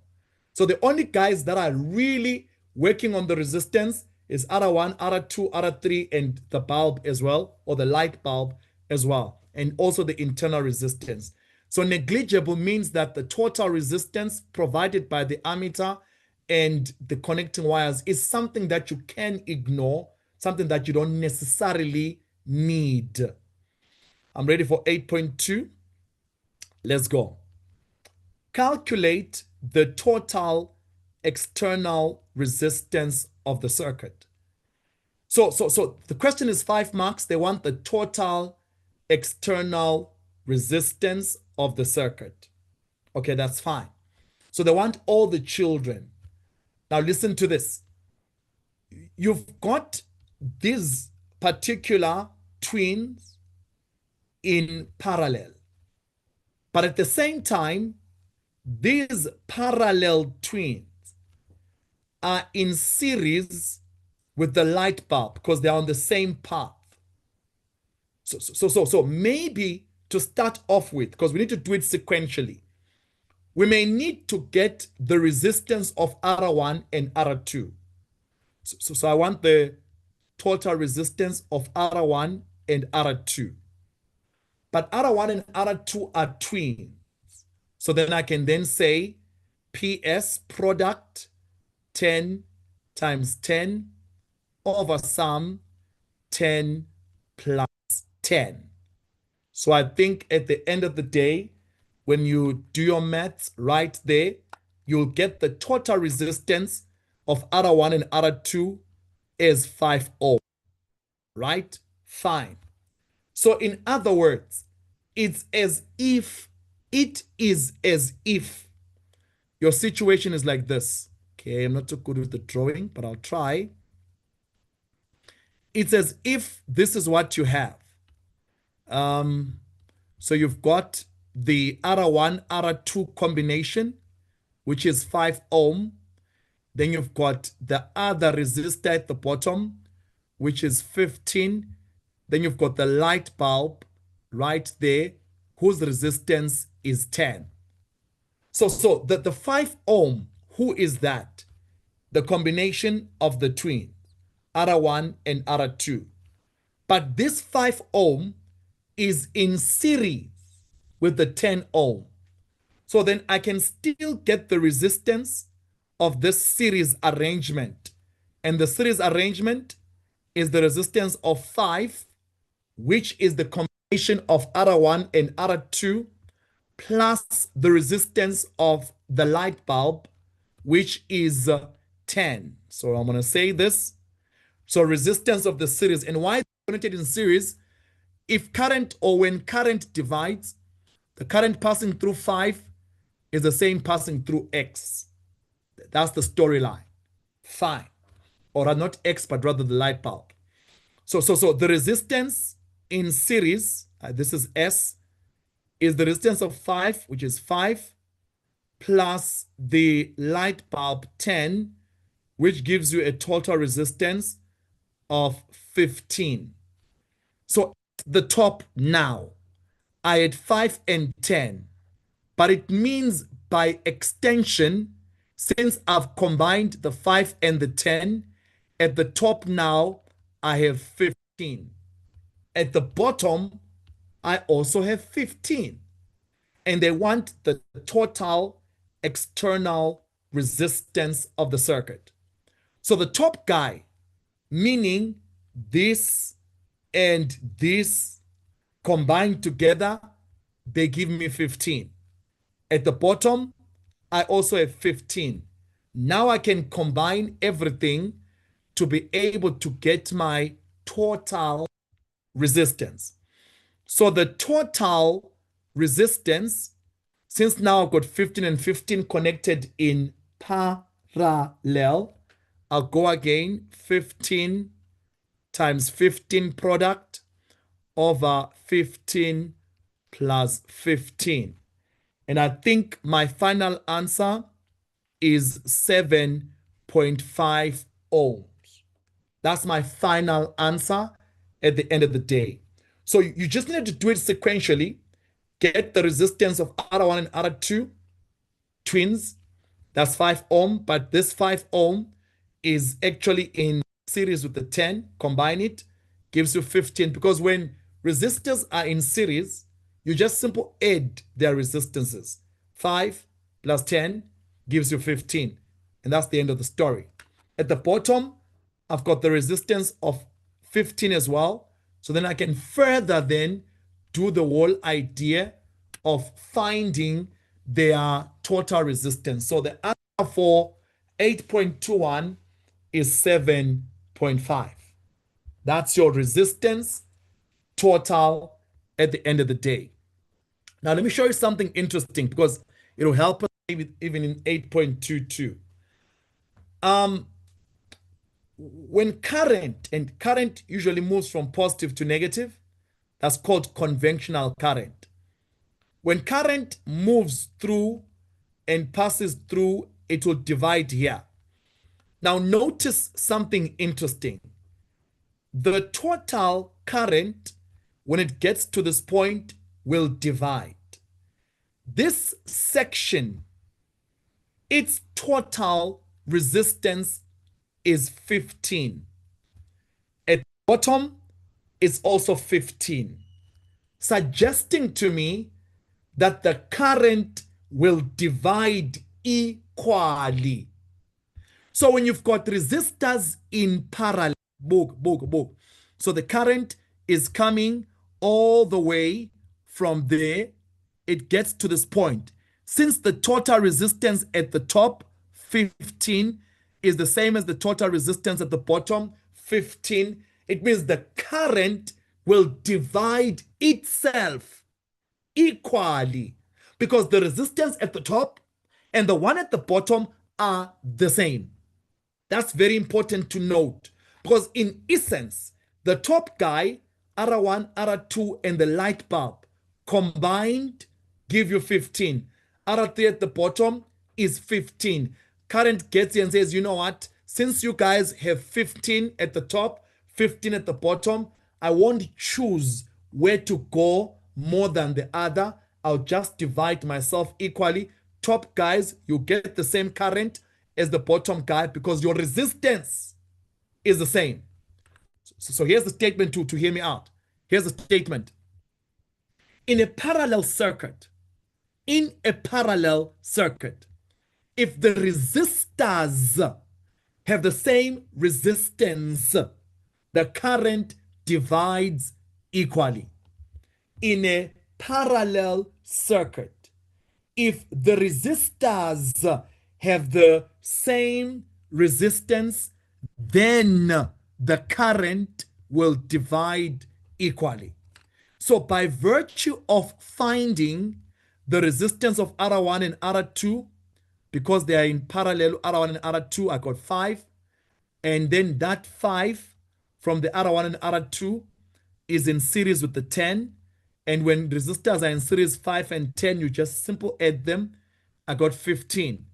So the only guys that are really working on the resistance is R1, R2, R3, and the bulb as well, or the light bulb as well, and also the internal resistance. So negligible means that the total resistance provided by the ammeter and the connecting wires is something that you can ignore, something that you don't necessarily need. I'm ready for 8.2. Let's go. Calculate the total external resistance of the circuit. So the question is 5 marks. They want the total external resistance of the circuit. Okay, that's fine. So they want all the children. Now listen to this. You've got these particular twins in parallel. But at the same time, these parallel twins are in series with the light bulb because they're on the same path. So maybe to start off with, because we need to do it sequentially, we may need to get the resistance of R1 and R2. So I want the total resistance of R1 and R2. But R1 and R2 are twins. So then I can then say PS product 10 times 10 over sum 10 plus 10. So I think at the end of the day, when you do your maths right there, you'll get the total resistance of R1 and R2 is 5 ohm, right? Fine. So in other words, it is as if your situation is like this. Okay, I'm not too good with the drawing, but I'll try. It's as if this is what you have. So you've got the R1, R2 combination, which is 5 ohm. Then you've got the other resistor at the bottom, which is 15. Then you've got the light bulb right there, whose resistance is 10. So the 5 ohm, who is that? The combination of the twins, R1 and R2. But this 5 ohm is in series with the 10 ohm. So then I can still get the resistance of this series arrangement. And the series arrangement is the resistance of 5, which is the combination of R1 and R2, plus the resistance of the light bulb, which is 10. So I'm going to say this. So resistance of the series. And why it's connected in series? If current, or when current divides, the current passing through 5 is the same passing through X. That's the storyline. Fine. Or not X, but rather the light bulb. So the resistance in series, this is S, is the resistance of 5, which is 5, plus the light bulb 10, which gives you a total resistance of 15. So the top now, I had 5 and 10, but it means by extension, since I've combined the 5 and the 10, at the top now, I have 15. At the bottom, I also have 15. And they want the total external resistance of the circuit. So the top guy, meaning this and this combined together, they give me 15. At the bottom, I also have 15. Now I can combine everything to be able to get my total resistance. So the total resistance, since now I've got 15 and 15 connected in parallel, I'll go again, 15 times 15 product over 15 plus 15. And I think my final answer is 7.5 ohms. That's my final answer at the end of the day. So you just need to do it sequentially. Get the resistance of R1 and R2 twins. That's 5 ohm, but this 5 ohm is actually in series with the 10. Combine it, gives you 15. Because when resistors are in series, you just simply add their resistances. 5 plus 10 gives you 15. And that's the end of the story. At the bottom, I've got the resistance of 15 as well. So then I can further then do the whole idea of finding their total resistance. So the answer for 8.21 is 7.5. That's your resistance total at the end of the day. Now, let me show you something interesting because it will help us maybe even in 8.22. When current usually moves from positive to negative, that's called conventional current. When current moves through and passes through, it will divide here. Now, notice something interesting. The total current, when it gets to this point, will divide. This section, its total resistance is 15. At the bottom, it's also 15, suggesting to me that the current will divide equally. So when you've got resistors in parallel, so the current is coming all the way from there, it gets to this point. Since the total resistance at the top, 15, is the same as the total resistance at the bottom, 15, it means the current will divide itself equally because the resistance at the top and the one at the bottom are the same. That's very important to note because in essence, the top guy, R1, R2, and the light bulb combined give you 15. R3 at the bottom is 15. Current gets here and says, you know what? Since you guys have 15 at the top, 15 at the bottom, I won't choose where to go more than the other. I'll just divide myself equally. Top guys, you get the same current as the bottom guy because your resistance is the same. So here's the statement to hear me out. Here's the statement. In a parallel circuit, if the resistors have the same resistance, the current divides equally. In a parallel circuit, if the resistors have the same resistance, then the current will divide equally. So by virtue of finding the resistance of R1 and R2, because they are in parallel, R1 and R2, I got 5. And then that 5 from the R1 and R2 is in series with the 10. And when resistors are in series 5 and 10, you just simple add them. I got 15.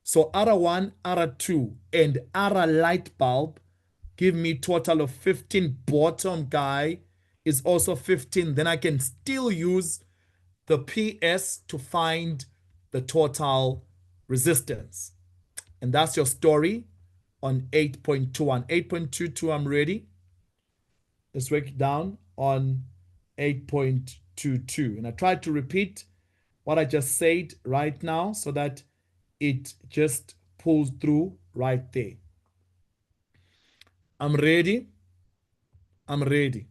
So R1, R2, and R light bulb give me total of 15. Bottom guy is also 15. Then I can still use the PS to find the total resistance. And that's your story on 8.21. 8.22, I'm ready. Let's break it down on 8.22. And I tried to repeat what I just said right now so that it just pulls through right there. I'm ready. I'm ready.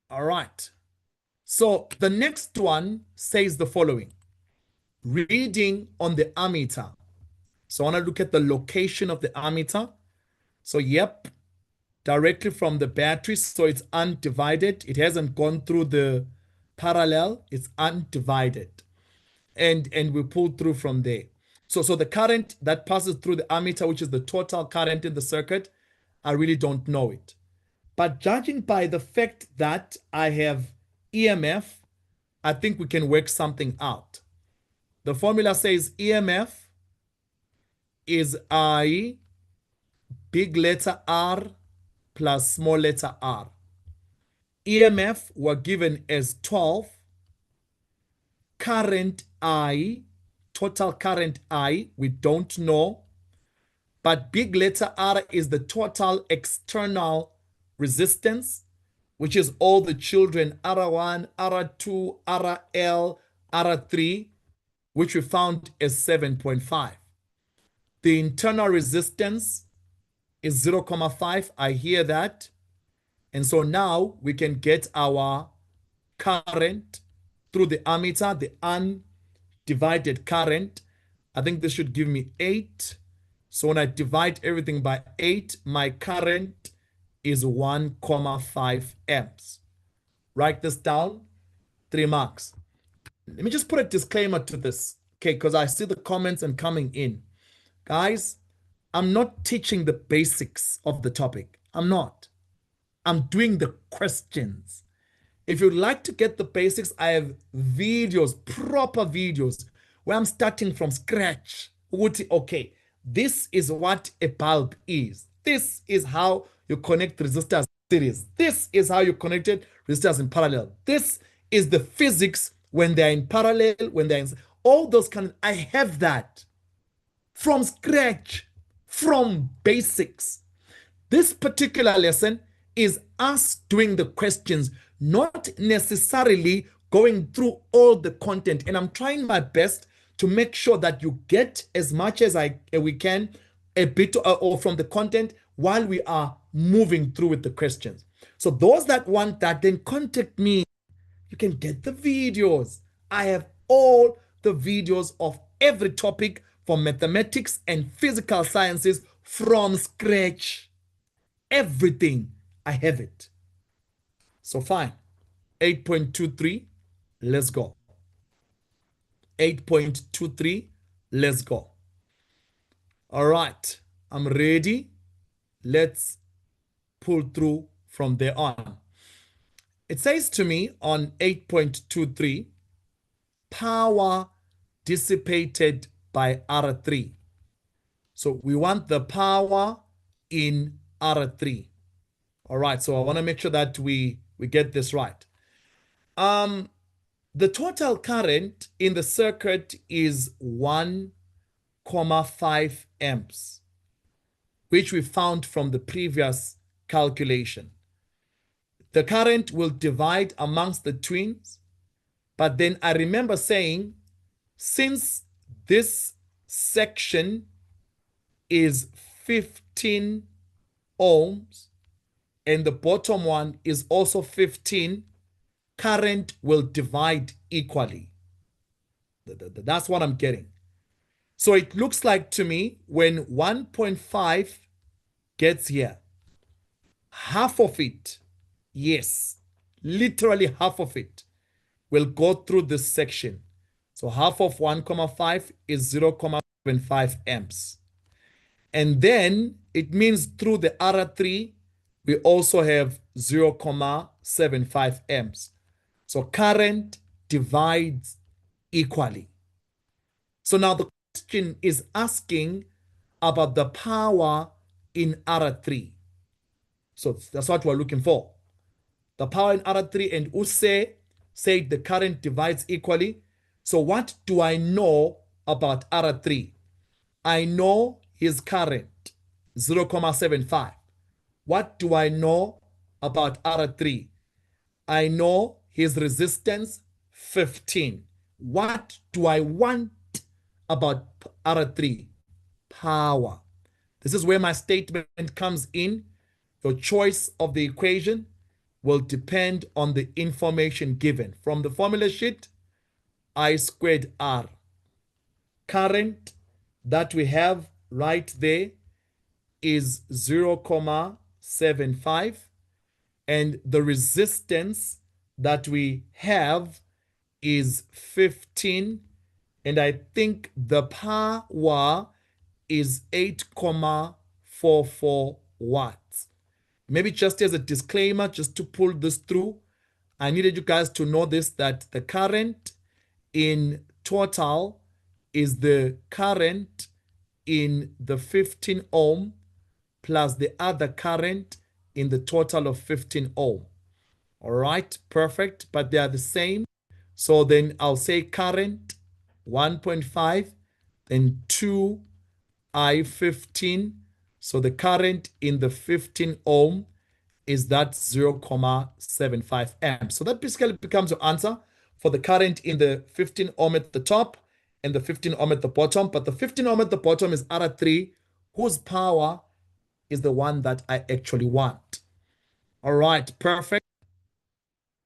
All right. So the next one says the following. Reading on the ammeter. So I want to look at the location of the ammeter. So yep, directly from the battery. So it's undivided. It hasn't gone through the parallel. It's undivided. And we pull through from there. So the current that passes through the ammeter, which is the total current in the circuit, I really don't know it. But judging by the fact that I have EMF, I think we can work something out. The formula says EMF is I, big letter R plus small letter r. EMF were given as 12. Current I, total current I, we don't know. But big letter R is the total external resistance, which is all the children R1, R2, RL, R3, which we found as 7.5. The internal resistance is 0.5. I hear that. And so now we can get our current through the ammeter, the undivided current. I think this should give me 8. So when I divide everything by 8, my current is 1.5 amps. Write this down, 3 marks. Let me just put a disclaimer to this, okay, because I see the comments and coming in. Guys, I'm not teaching the basics of the topic. I'm not. I'm doing the questions. If you'd like to get the basics, I have videos, proper videos, where I'm starting from scratch. Okay, this is what a bulb is. This is how you connect resistors in series. This is how you connected resistors in parallel. This is the physics when they're in parallel, when they're in all those kind of, I have that from scratch, from basics. This particular lesson is us doing the questions, not necessarily going through all the content. And I'm trying my best to make sure that you get as much as we can, a bit or from the content while we are moving through with the questions. So those that want that, then contact me. You can get the videos. I have all the videos of every topic for mathematics and physical sciences from scratch. Everything, I have it. So fine. 8.23, let's go. 8.23, let's go. All right, I'm ready. Let's pull through from there on. It says to me on 8.23, power dissipated by R3. So we want the power in R3. All right, so I want to make sure that we get this right. The total current in the circuit is 1.5 amps, which we found from the previous calculation. The current will divide amongst the twins, but then I remember saying since this section is 15 ohms and the bottom one is also 15, current will divide equally. That's what I'm getting. So it looks like to me when 1.5 gets here, half of it, yes, literally half of it will go through this section. So half of 1.5 is 0.75 amps. And then it means through the other three, we also have 0.75 amps. So current divides equally. So now the question is asking about the power in R3. So that's what we're looking for. The power in R3, and Use said the current divides equally. So what do I know about R3? I know his current, 0.75. What do I know about R3? I know his resistance, 15. What do I want about R3? Power. This is where my statement comes in. Your choice of the equation will depend on the information given. From the formula sheet, I squared R. Current that we have right there is 0.75, and the resistance that we have is 15, and I think the power is 8.44 watts. Maybe just as a disclaimer, just to pull this through, I needed you guys to know this, that the current in total is the current in the 15 ohm plus the other current in the total of 15 ohm. All right, perfect, but they are the same. So then I'll say current 1.5, then 2I15. So the current in the 15 ohm is that 0.75 amps. So that basically becomes your answer for the current in the 15 ohm at the top and the 15 ohm at the bottom. But the 15 ohm at the bottom is R3, whose power is the one that I actually want. All right, perfect.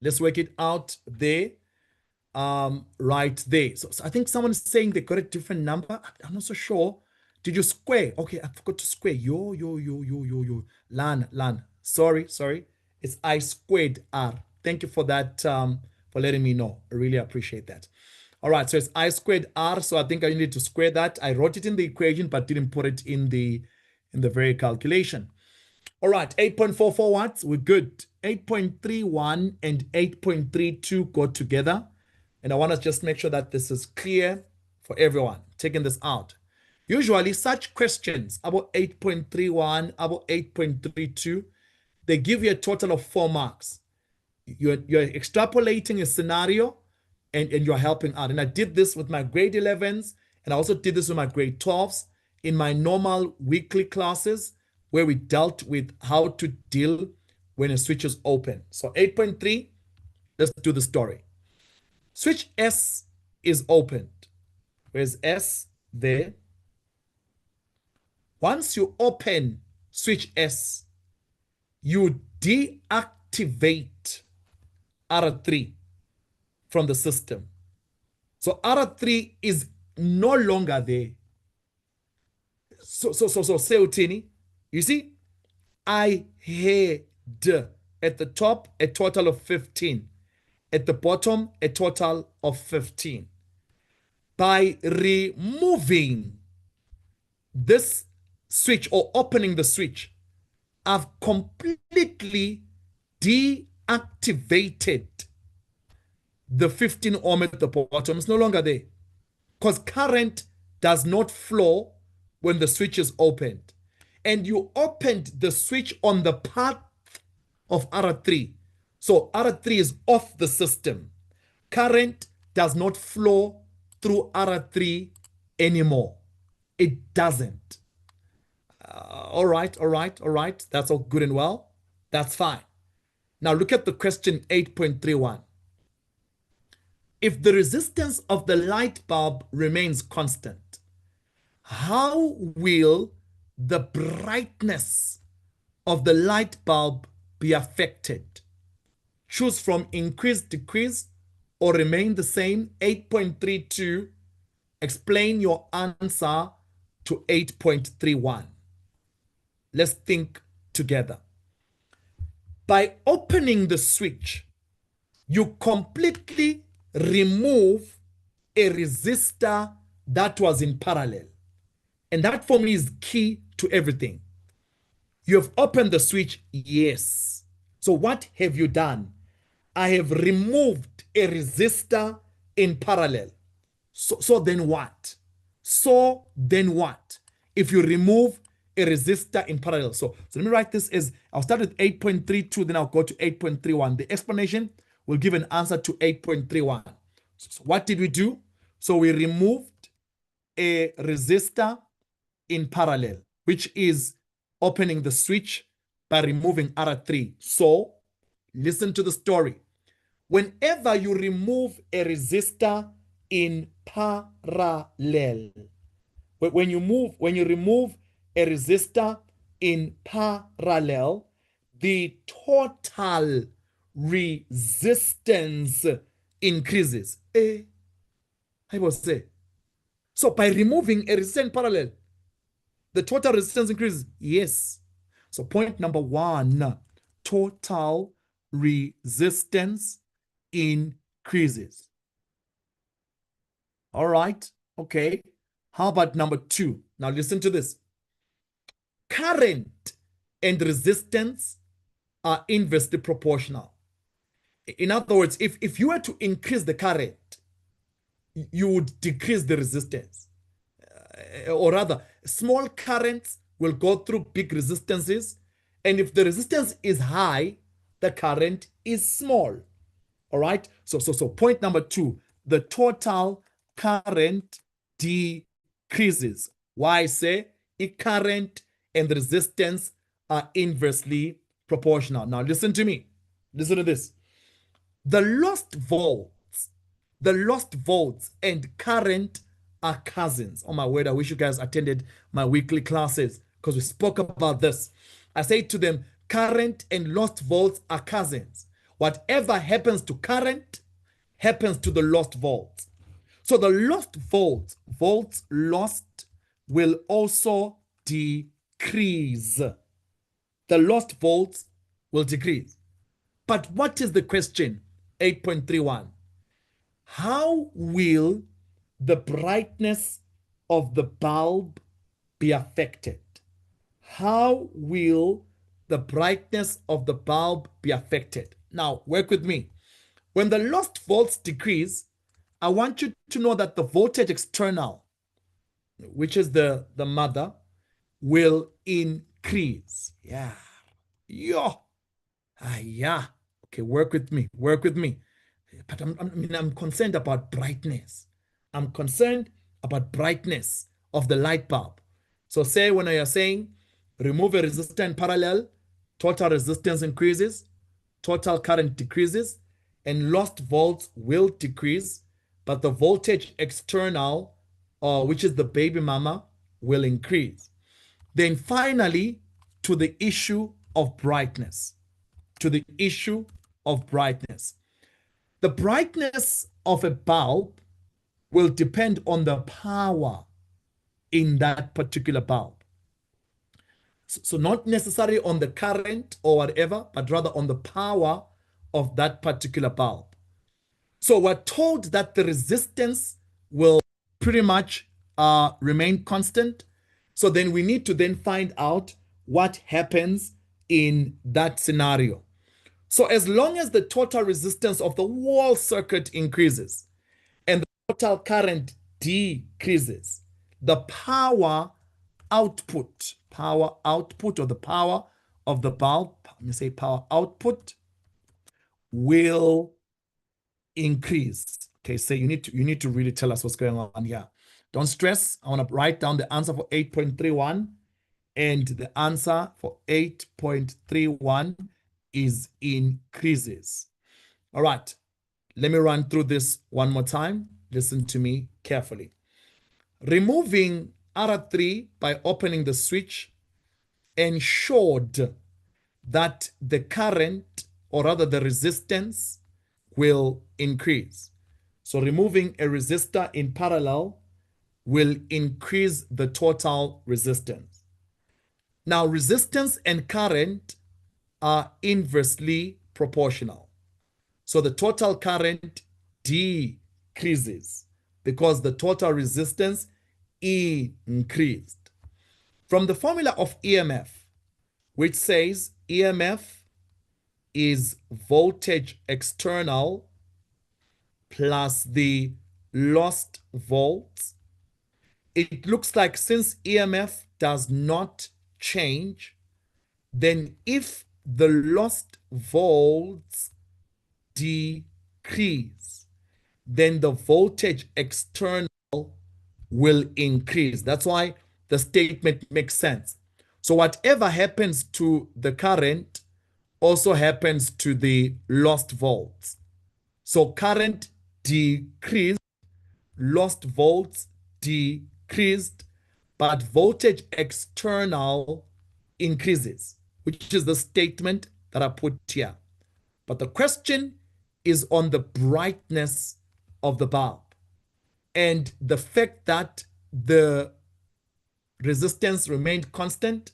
Let's work it out there. Right there. So I think someone is saying they got a different number. I'm not so sure. Did you square? Okay, I forgot to square. Yo. Lan. Sorry. It's I squared R. Thank you for that, for letting me know. I really appreciate that. All right, so it's I squared R. So I think I need to square that. I wrote it in the equation, but didn't put it in the very calculation. All right, 8.44 watts, we're good. 8.31 and 8.32 go together. And I want to just make sure that this is clear for everyone, taking this out. Usually such questions about 8.31, about 8.32, they give you a total of 4 marks. You're extrapolating a scenario and you're helping out. And I did this with my grade 11s, and I also did this with my grade 12s in my normal weekly classes where we dealt with how to deal when a switch is open. So 8.3, let's do the story. Switch S is opened. Where's S? There. Once you open switch S, you deactivate R3 from the system. So R3 is no longer there. So Seutini, you see, I had at the top a total of 15. At the bottom, a total of 15. By removing this switch or opening the switch, I've completely deactivated the 15 ohm at the bottom. It's no longer there because current does not flow when the switch is opened. And you opened the switch on the path of R3. So R3 is off the system. Current does not flow through R3 anymore. It doesn't. All right. That's all good and well. That's fine. Now look at the question 8.31. if the resistance of the light bulb remains constant, how will the brightness of the light bulb be affected? Choose from increase, decrease, or remain the same. 8.32. Explain your answer to 8.31. Let's think together. By opening the switch, you completely remove a resistor that was in parallel. And that for me is key to everything. You have opened the switch, yes. So what have you done? I have removed a resistor in parallel. So then what? So then what? If you remove a resistor in parallel. So let me write this as, I'll start with 8.32, then I'll go to 8.31. The explanation will give an answer to 8.31. So what did we do? So we removed a resistor in parallel, which is opening the switch by removing R3. So listen to the story. Whenever you remove a resistor in parallel, when you remove a resistor in parallel, the total resistance increases. I will say. So by removing a resistor in parallel, the total resistance increases. Yes. So point number one, total resistance increases. All right. Okay. How about number two? Now listen to this. Current and resistance are inversely proportional. In other words, if you were to increase the current, you would decrease the resistance. Or rather, small currents will go through big resistances. And if the resistance is high, the current is small. All right. So point number two, the total current decreases. Why I say current and resistance are inversely proportional. Now listen to me. Listen to this. The lost volts and current are cousins. Oh my word, I wish you guys attended my weekly classes because we spoke about this. I say to them, current and lost volts are cousins. Whatever happens to current happens to the lost volts. So the lost volts lost will also decrease. The lost volts will decrease. But what is the question? 8.31. How will the brightness of the bulb be affected? How will the brightness of the bulb be affected? Now, work with me. When the lost volts decrease, I want you to know that the voltage external, which is the mother, will increase. Yeah. Yeah. Okay, work with me. But I'm concerned about brightness. I'm concerned about brightness of the light bulb. So say when I are saying remove a resistor in parallel, total resistance increases, total current decreases, and lost volts will decrease, but the voltage external, which is the baby mama, will increase. Then finally, to the issue of brightness. The brightness of a bulb will depend on the power in that particular bulb. So not necessarily on the current or whatever, but rather on the power of that particular bulb. So we're told that the resistance will pretty much remain constant. So then we need to then find out what happens in that scenario. So as long as the total resistance of the wall circuit increases and the total current decreases, the power output or the power of the bulb, let me say power output, will increase. Okay, so you need to really tell us what's going on here. Don't stress. I want to write down the answer for 8.31, and the answer for 8.31 is increases. All right. let me run through this one more time. Listen to me carefully. Removing R3 by opening the switch ensured that the current, or rather the resistance, will increase. So removing a resistor in parallel will increase the total resistance. Now, resistance and current are inversely proportional. So the total current decreases because the total resistance increased. From the formula of EMF, which says EMF is voltage external plus the lost volts, it looks like since EMF does not change, then if the lost volts decrease, then the voltage external will increase. That's why the statement makes sense. So whatever happens to the current also happens to the lost volts. So current decreased, lost volts decreased, but voltage external increases, which is the statement that I put here. But the question is on the brightness of the bulb and the fact that the resistance remained constant,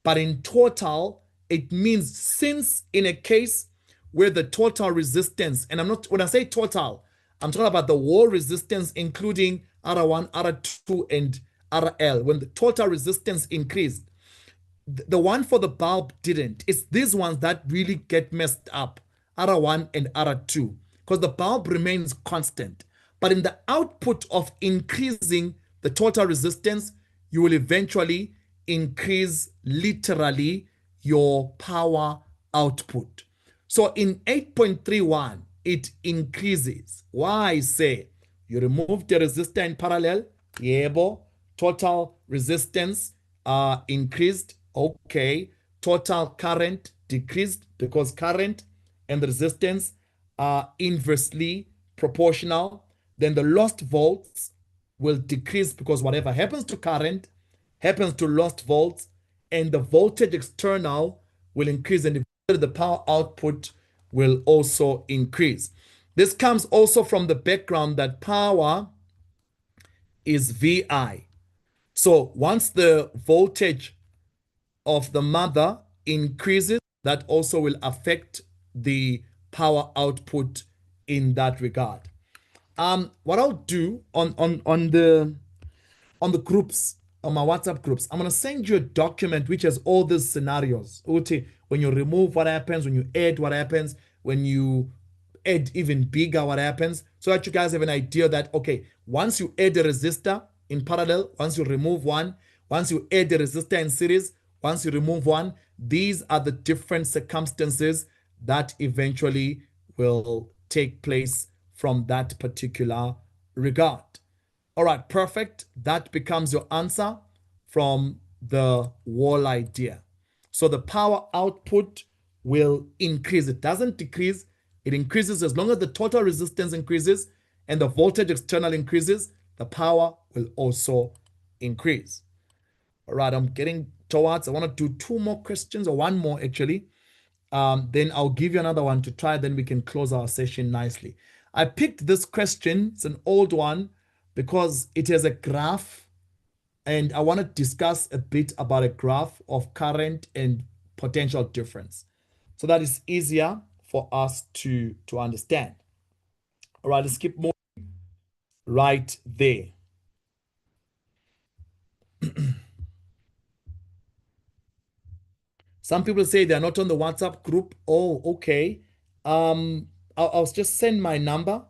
but in total, it means since in a case where the total resistance, and I'm not, when I say total, I'm talking about the wall resistance, including R1, R2, and RL. When the total resistance increased, the one for the bulb didn't. It's these ones that really get messed up, R1 and R2, because the bulb remains constant. But in the output of increasing the total resistance, you will eventually increase literally your power output. So in 8.31, it increases. Why say you remove the resistor in parallel? Yebo. Total resistance increased. Okay. Total current decreased because current and resistance are inversely proportional. Then the lost volts will decrease because whatever happens to current happens to lost volts, and the voltage external will increase, and the power output will also increase. This comes also from the background that power is VI. So once the voltage of the mother increases, that also will affect the power output in that regard. What I'll do on the groups, on my WhatsApp groups, I'm gonna send you a document which has all these scenarios. Uti, when you remove, what happens? When you add, what happens? When you add even bigger, what happens? So that you guys have an idea that, okay, once you add a resistor in parallel, once you remove one, once you add a resistor in series, once you remove one, these are the different circumstances that eventually will take place from that particular regard. All right, perfect. That becomes your answer from the wall idea. So the power output will increase. It doesn't decrease, it increases. As long as the total resistance increases and the voltage external increases, the power will also increase. All right, I'm getting towards, I want to do two more questions, or one more actually. Then I'll give you another one to try, then we can close our session nicely. I picked this question, it's an old one, because it has a graph, and I want to discuss a bit about a graph of current and potential difference, so that is easier for us to understand. All right, let's keep moving right there. Some people say they're not on the WhatsApp group. Oh, okay. I'll just send my number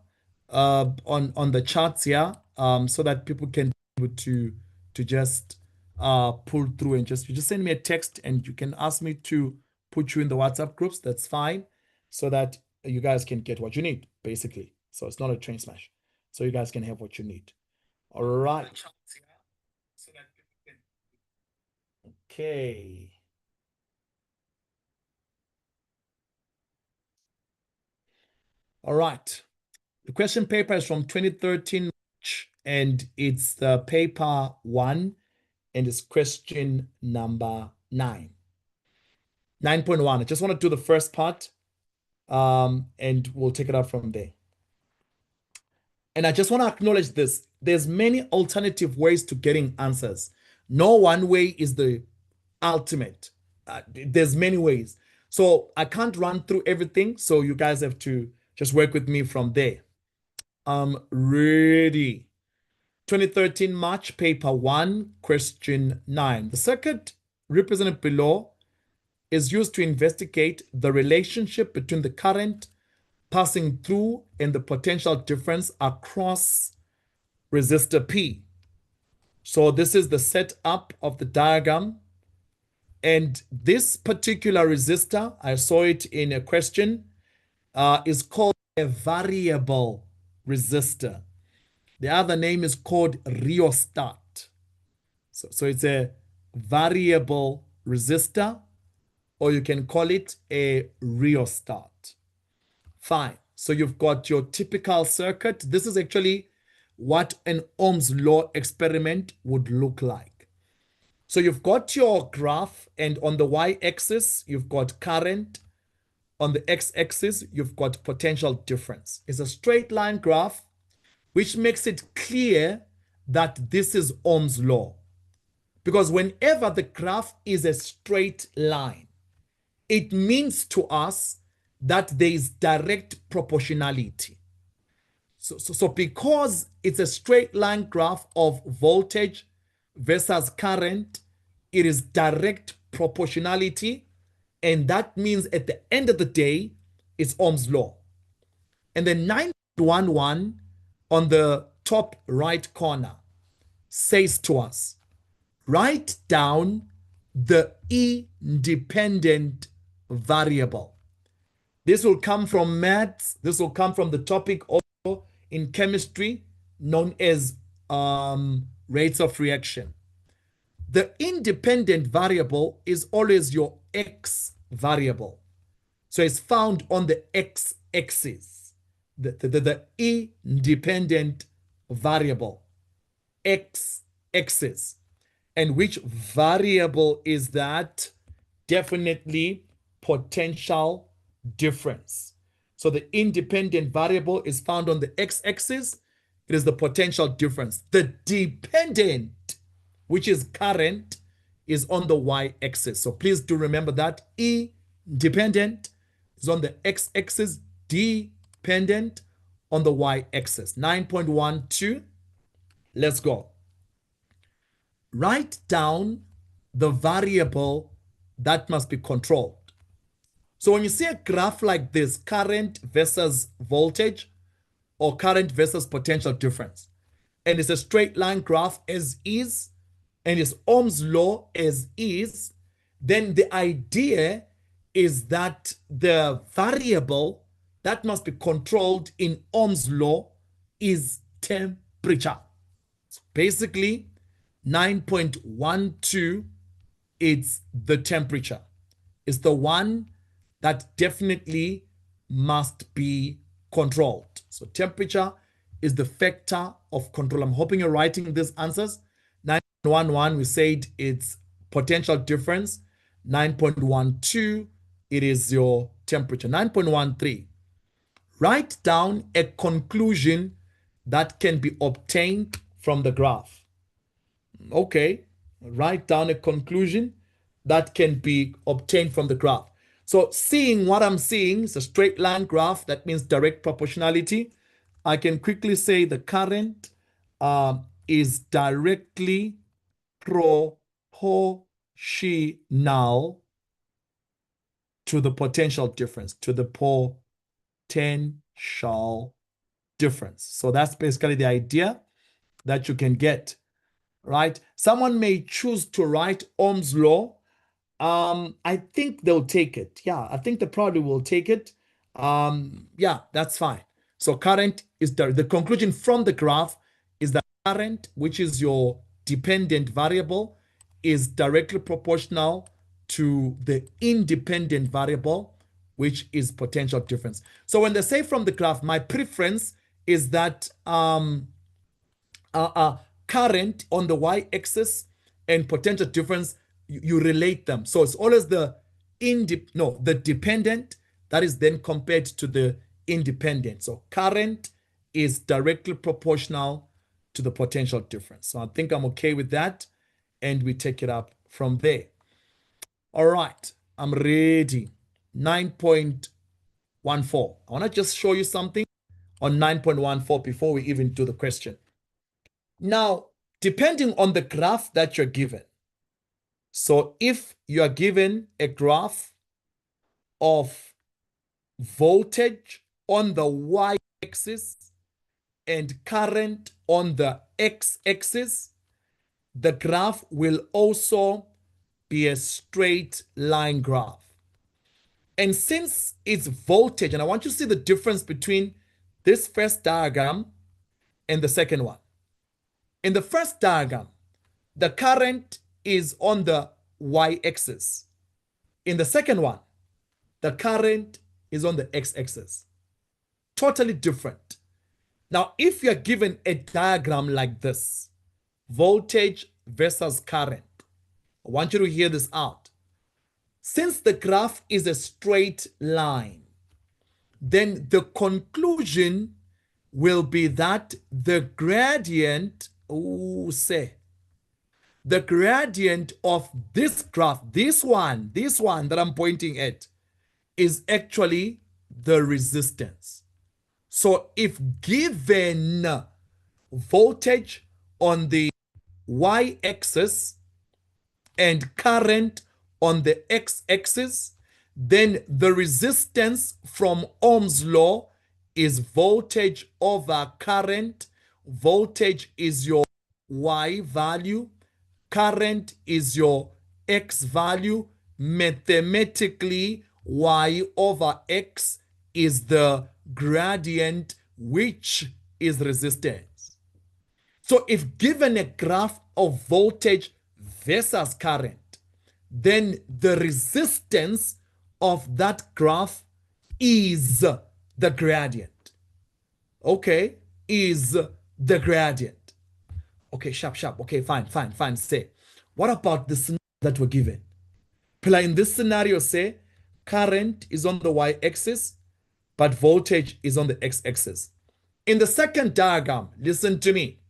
on the charts here, so that people can be able to just pull through, and just, you just send me a text and you can ask me to put you in the WhatsApp groups. That's fine, so that you guys can get what you need, basically. So it's not a train smash. So you guys can have what you need. All right. Okay. All right. The question paper is from 2013, and it's the paper 1, and it's question number 9. 9.1. I just want to do the first part, and we'll take it up from there. And I just want to acknowledge this. There's many alternative ways to getting answers. No one way is the ultimate. There's many ways. So I can't run through everything. So you guys have to just work with me from there. Ready. 2013 March, paper 1, question 9. The circuit represented below is used to investigate the relationship between the current passing through and the potential difference across resistor P. So this is the setup of the diagram. And this particular resistor, I saw it in a question, is called a variable resistor. The other name is called rheostat. So it's a variable resistor, or you can call it a rheostat. Fine. So you've got your typical circuit. This is actually what an Ohm's law experiment would look like. So you've got your graph, and on the y-axis, you've got current. On the x-axis, you've got potential difference. It's a straight line graph, which makes it clear that this is Ohm's law. Because whenever the graph is a straight line, it means to us that there is direct proportionality. So because it's a straight line graph of voltage versus current, it is direct proportionality. And that means at the end of the day, it's Ohm's law. And then 9.11 on the top right corner says to us, write down the independent variable. This will come from maths. This will come from the topic also in chemistry known as rates of reaction. The independent variable is always your x variable. So it's found on the x-axis. The independent variable, x-axis. And which variable is that? Definitely potential difference. So the independent variable is found on the x-axis. It is the potential difference. The dependent, which is current, is on the y-axis. So please do remember that. Independent is on the x-axis, dependent on the y-axis. 9.12. Let's go. Write down the variable that must be controlled. So when you see a graph like this, current versus voltage, or current versus potential difference, and it's a straight line graph as is, and it's Ohm's law as is, then the idea is that the variable that must be controlled in Ohm's law is temperature. So basically, 9.12, it's the temperature. It's the one that definitely must be controlled. So temperature is the factor of control. I'm hoping you're writing these answers. 9.11, we said it's potential difference. 9.12, it is your temperature. 9.13, write down a conclusion that can be obtained from the graph. Okay, write down a conclusion that can be obtained from the graph. So seeing what I'm seeing is a straight line graph. That means direct proportionality. I can quickly say the current is directly proportional to the potential difference, So that's basically the idea that you can get, right? Someone may choose to write Ohm's law. I think they'll take it. Yeah, I think they probably will take it. Yeah, that's fine. So current is the conclusion from the graph is that current, which is your dependent variable, is directly proportional to the independent variable, which is potential difference. So when they say from the graph, my preference is that current on the y-axis and potential difference, you relate them. So it's always the dependent that is then compared to the independent. So current is directly proportional to the potential difference. So I think I'm okay with that. And we take it up from there. All right, I'm ready. 9.14. I want to just show you something on 9.14 before we even do the question. Now, depending on the graph that you're given, so if you are given a graph of voltage on the y-axis and current on the x-axis, the graph will also be a straight line graph. And since it's voltage, and I want you to see the difference between this first diagram and the second one. In the first diagram, the current is on the y-axis. In the second one, the current is on the x-axis. Totally different. Now, if you're given a diagram like this, voltage versus current, I want you to hear this out. Since the graph is a straight line, then the conclusion will be that the gradient, the gradient of this graph, this one that I'm pointing at, is actually the resistance. So if given voltage on the y-axis and current on the x-axis, then the resistance from Ohm's law is voltage over current. Voltage is your y value. Current is your x value. Mathematically, y over x is the gradient, which is resistance. So if given a graph of voltage versus current, then the resistance of that graph is the gradient. Okay, is the gradient. Okay, sharp. Okay, fine. Say, what about the scenario that we're given? In this scenario, say, current is on the y-axis, but voltage is on the x-axis. In the second diagram, listen to me.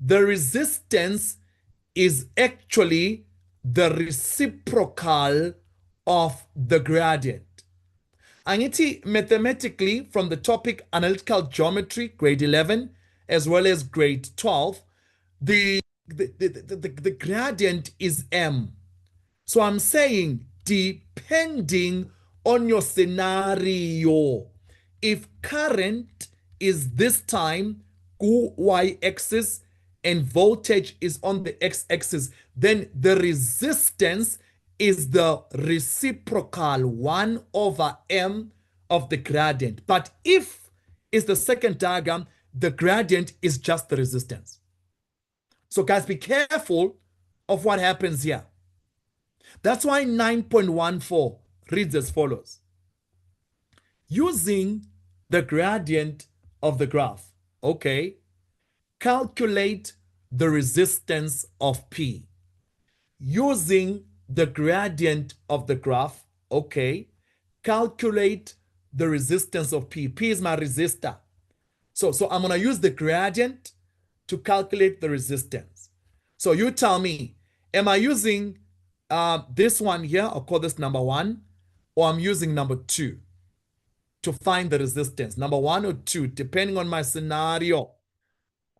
The resistance is actually the reciprocal of the gradient. And mathematically, from the topic analytical geometry, grade 11, as well as grade 12, the gradient is m. So I'm saying, depending on your scenario, if current is this time y-axis and voltage is on the x-axis, then the resistance is the reciprocal 1 over m of the gradient. But if it's the second diagram, the gradient is just the resistance. So guys, be careful of what happens here. That's why 9.14 reads as follows. Using the gradient of the graph, okay, calculate the resistance of P. Using the gradient of the graph, okay, calculate the resistance of P. P is my resistor. So I'm going to use the gradient to calculate the resistance. So you tell me, am I using this one here? I'll call this number 1, or I'm using number 2 to find the resistance. Number 1 or 2, depending on my scenario.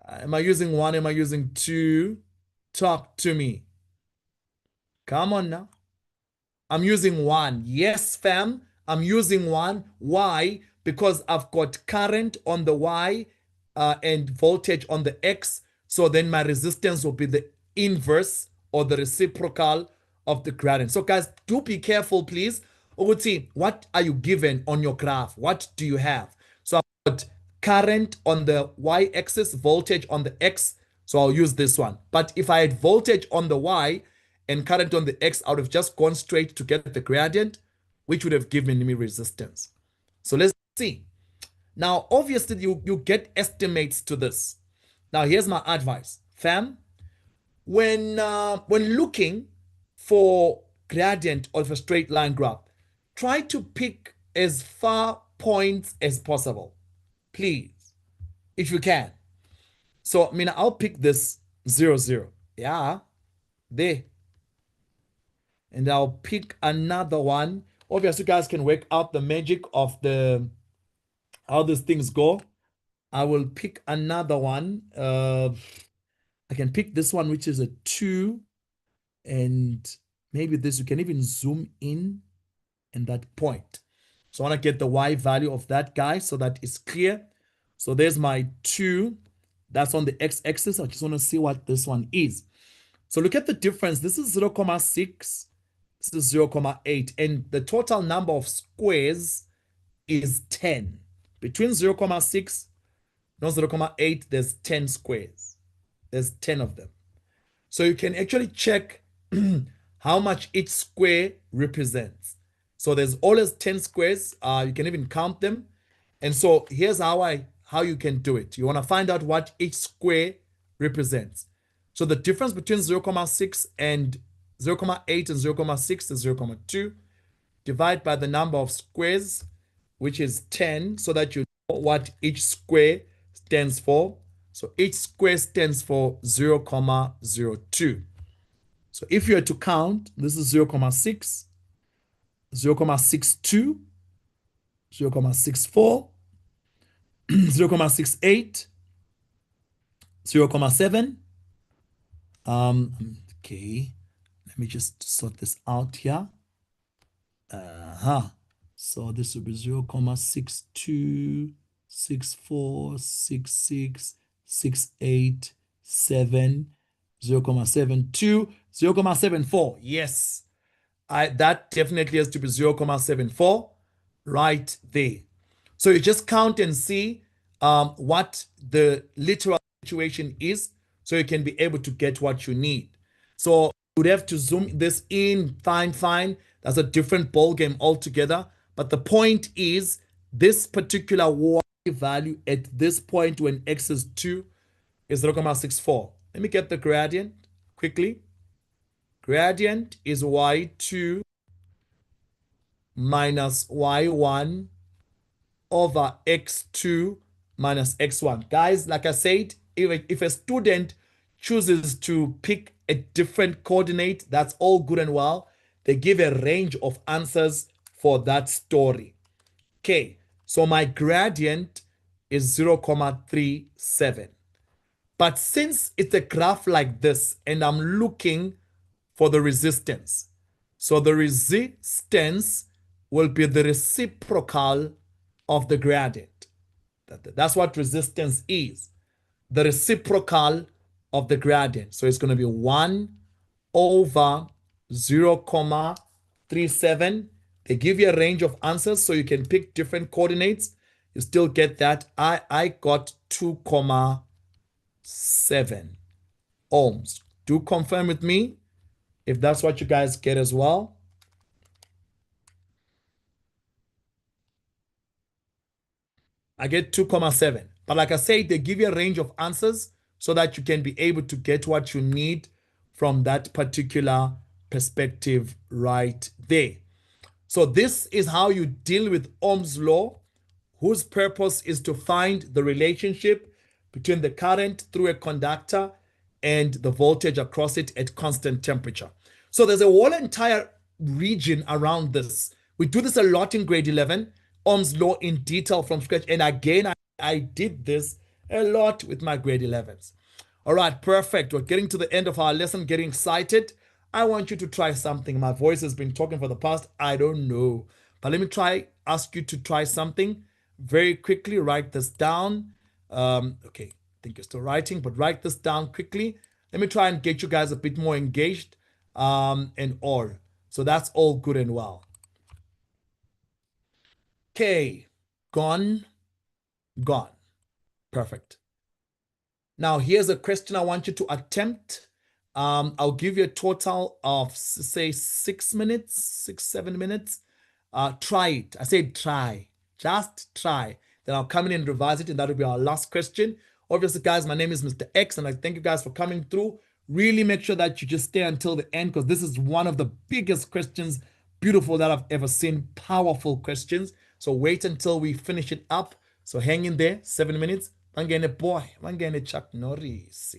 Am I using 1? Am I using 2? Talk to me. Come on now. I'm using 1. Yes, fam. I'm using 1. Why? Because I've got current on the Y and voltage on the X. So then my resistance will be the inverse or the reciprocal of the gradient. So guys, do be careful, please. Uguti, what are you given on your graph? What do you have? So I've got current on the y-axis, voltage on the x. So I'll use this one. But if I had voltage on the y and current on the x, I would have just gone straight to get the gradient, which would have given me resistance. So let's see. Now, obviously, you get estimates to this. Now, here's my advice, fam. When looking for gradient of a straight line graph, try to pick as far points as possible, please, if you can. So, I mean, I'll pick this 0, 0. Yeah, there. And I'll pick another one. Obviously, you guys can work out the magic of how these things go. I will pick another one. I can pick this one, which is a 2. And maybe this, you can even zoom in and that point. So I want to get the Y value of that guy so that it's clear. So there's my 2. That's on the x-axis. I just want to see what this one is. So look at the difference. This is 0.6. This is 0.8. And the total number of squares is 10. Between 0.6 and 0.8, there's 10 squares. There's 10 of them. So you can actually check how much each square represents. So there's always 10 squares. You can even count them. And so here's how you can do it. You want to find out what each square represents. So the difference between 0.6 and 0.8 and 0.6 is 0.2. Divide by the number of squares, which is 10, so that you know what each square stands for. So each square stands for 0.02. So if you are to count, this is 0.6, 0.62, 0.64, 0.68, 0.7. Okay, let me just sort this out here. So this will be 0.62, 64, 66, 68, 7, 0.72, 0.74. Yes, that definitely has to be 0.74 right there. So you just count and see what the literal situation is, so you can be able to get what you need. So you would have to zoom this in, fine. That's a different ball game altogether. But the point is, this particular Y value at this point when x is 2 is 0.64. Let me get the gradient quickly. Gradient is y2 minus y1 over x2 minus x1. Guys, like I said, if a student chooses to pick a different coordinate, that's all good and well. They give a range of answers for that story. Okay, so my gradient is 0.37. But since it's a graph like this and I'm looking for the resistance, so the resistance will be the reciprocal of the gradient. That's what resistance is, the reciprocal of the gradient. So it's going to be 1 over 0.37. They give you a range of answers, so you can pick different coordinates. You still get that. I got 2.7 ohms. Do confirm with me if that's what you guys get as well. I get 2.7. But like I said, they give you a range of answers so that you can be able to get what you need from that particular perspective right there. So this is how you deal with Ohm's law, whose purpose is to find the relationship between the current through a conductor and the voltage across it at constant temperature. So there's a whole entire region around this. We do this a lot in grade 11, Ohm's law in detail from scratch. And again, I did this a lot with my grade 11s. All right, perfect. We're getting to the end of our lesson, getting excited. I want you to try something. My voice has been talking for the past, I don't know. But let me ask you to try something very quickly. Write this down. Okay, I think you're still writing, but write this down quickly. Let me try and get you guys a bit more engaged and all. So that's all good and well. Okay, gone. Perfect. Now, here's a question I want you to attempt. I'll give you a total of, say, 6 minutes, 6, 7 minutes. Try it. I said try. Just try. Then I'll come in and revise it, and that'll be our last question. Obviously, guys, my name is Mr. X, and I thank you guys for coming through. Really make sure that you just stay until the end because this is one of the biggest questions, beautiful, that I've ever seen. Powerful questions. So wait until we finish it up. So hang in there, 7 minutes. Mangene boy, mangene Chuck Norris.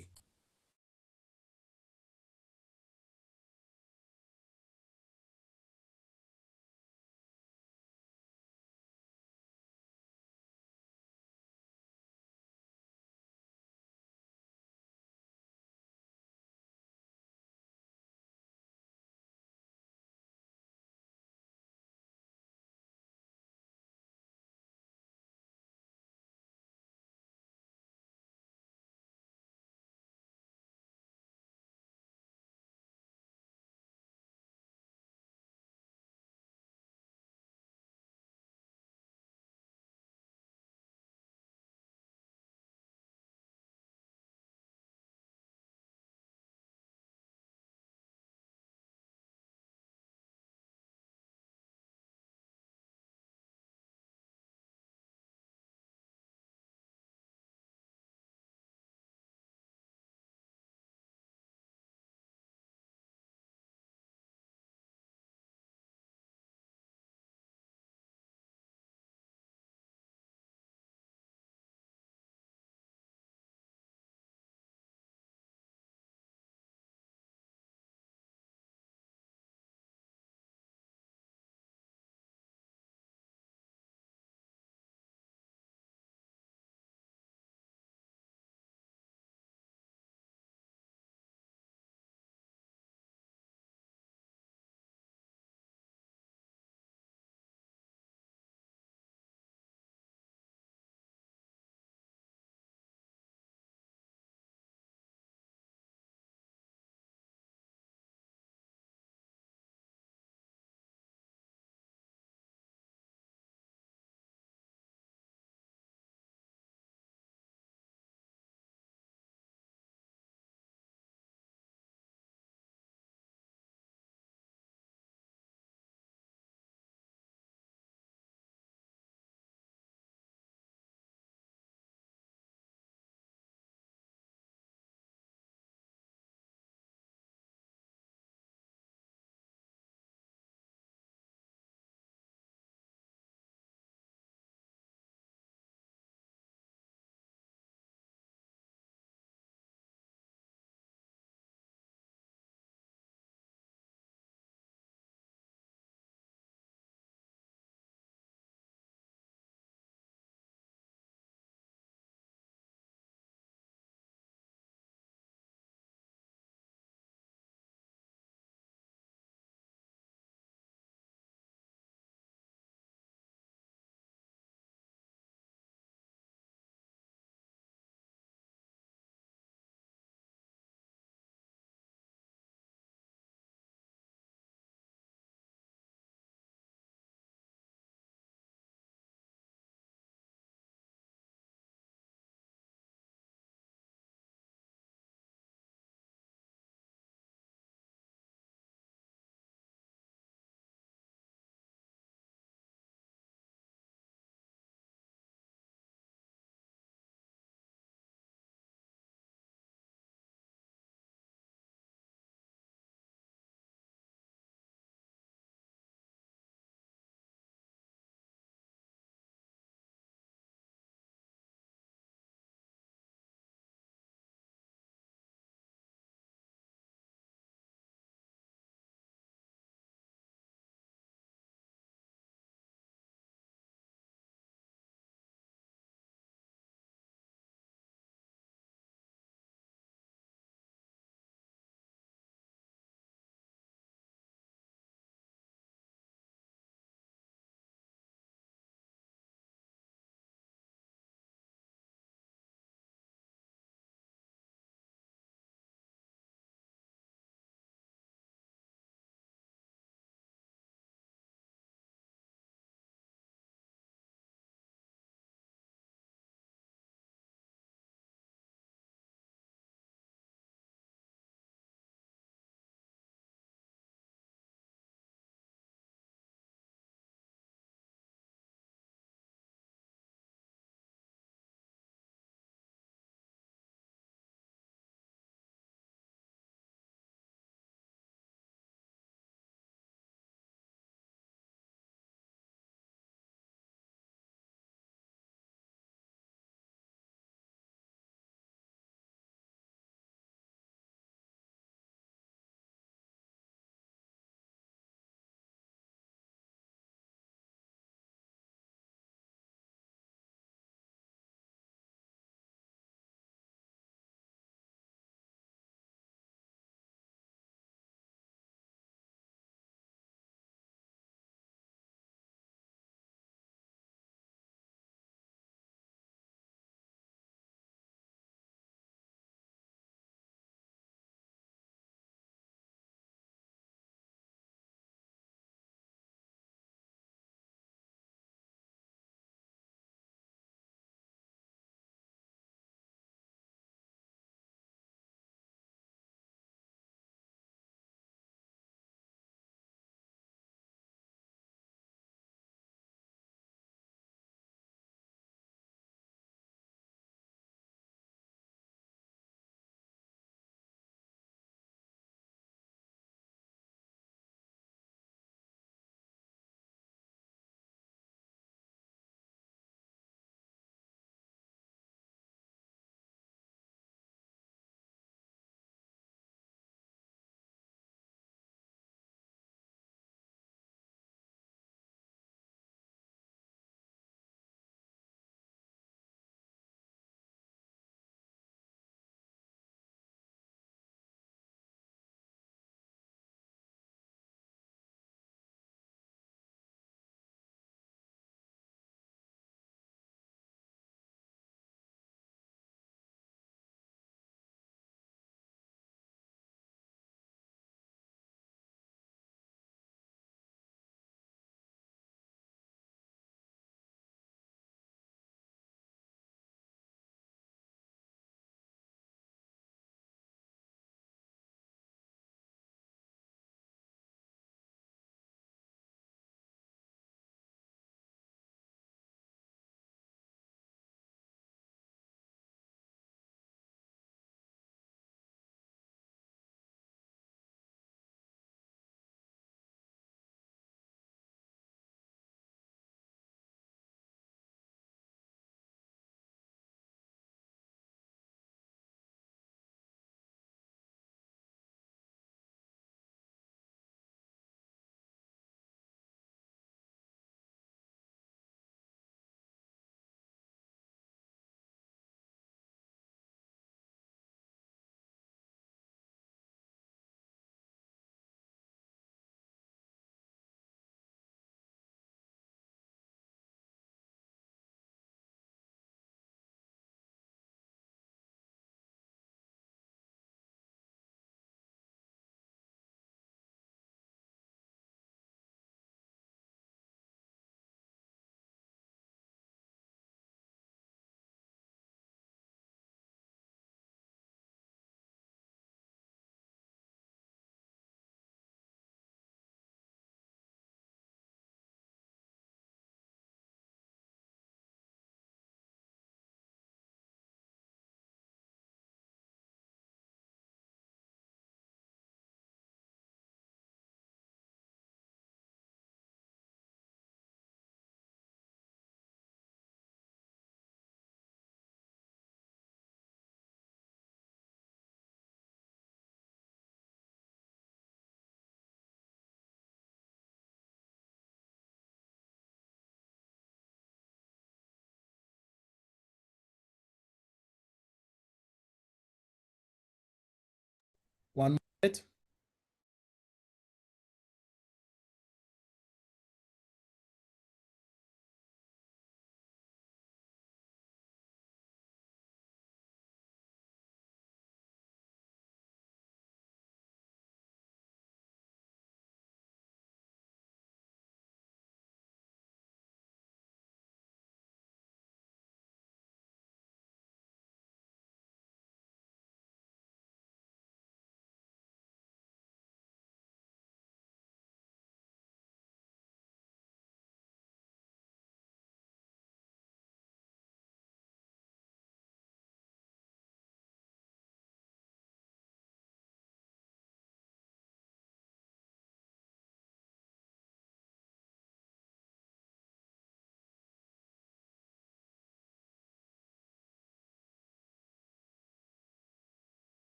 One minute.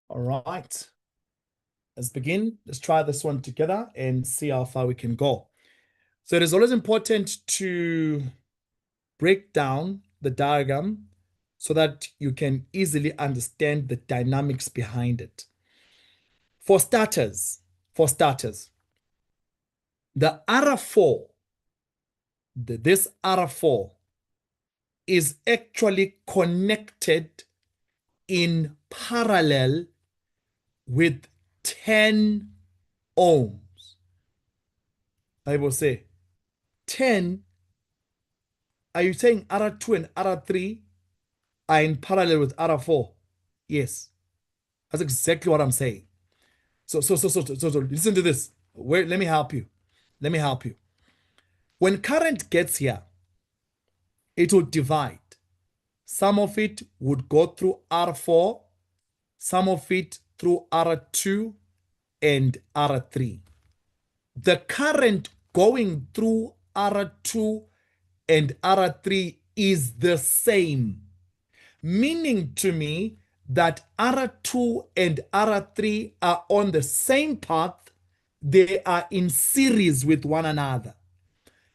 All right. Let's begin. Let's try this one together and see how far we can go. So it is always important to break down the diagram so that you can easily understand the dynamics behind it. For starters, the R4, this R4 is actually connected in parallel with 10 ohms. I will say 10. Are you saying R2 and R3 are in parallel with R4? Yes, that's exactly what I'm saying. So listen to this. Wait, let me help you. Let me help you. When current gets here, it will divide. Some of it would go through R4, some of it through R2 and R3. The current going through R2 and R3 is the same, meaning to me that R2 and R3 are on the same path. They are in series with one another.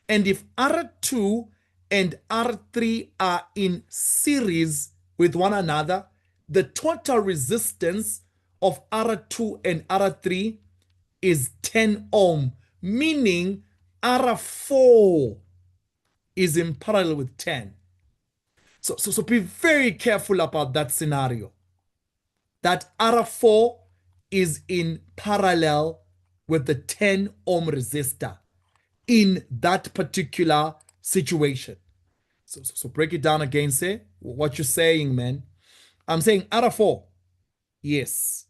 And if R2 and R3 are in series with one another, the total resistance of R2 and R3 is 10 ohm, meaning R4 is in parallel with 10. So be very careful about that scenario. That R4 is in parallel with the 10 ohm resistor in that particular situation. So break it down again, say what you're saying, man. I'm saying R4, yes,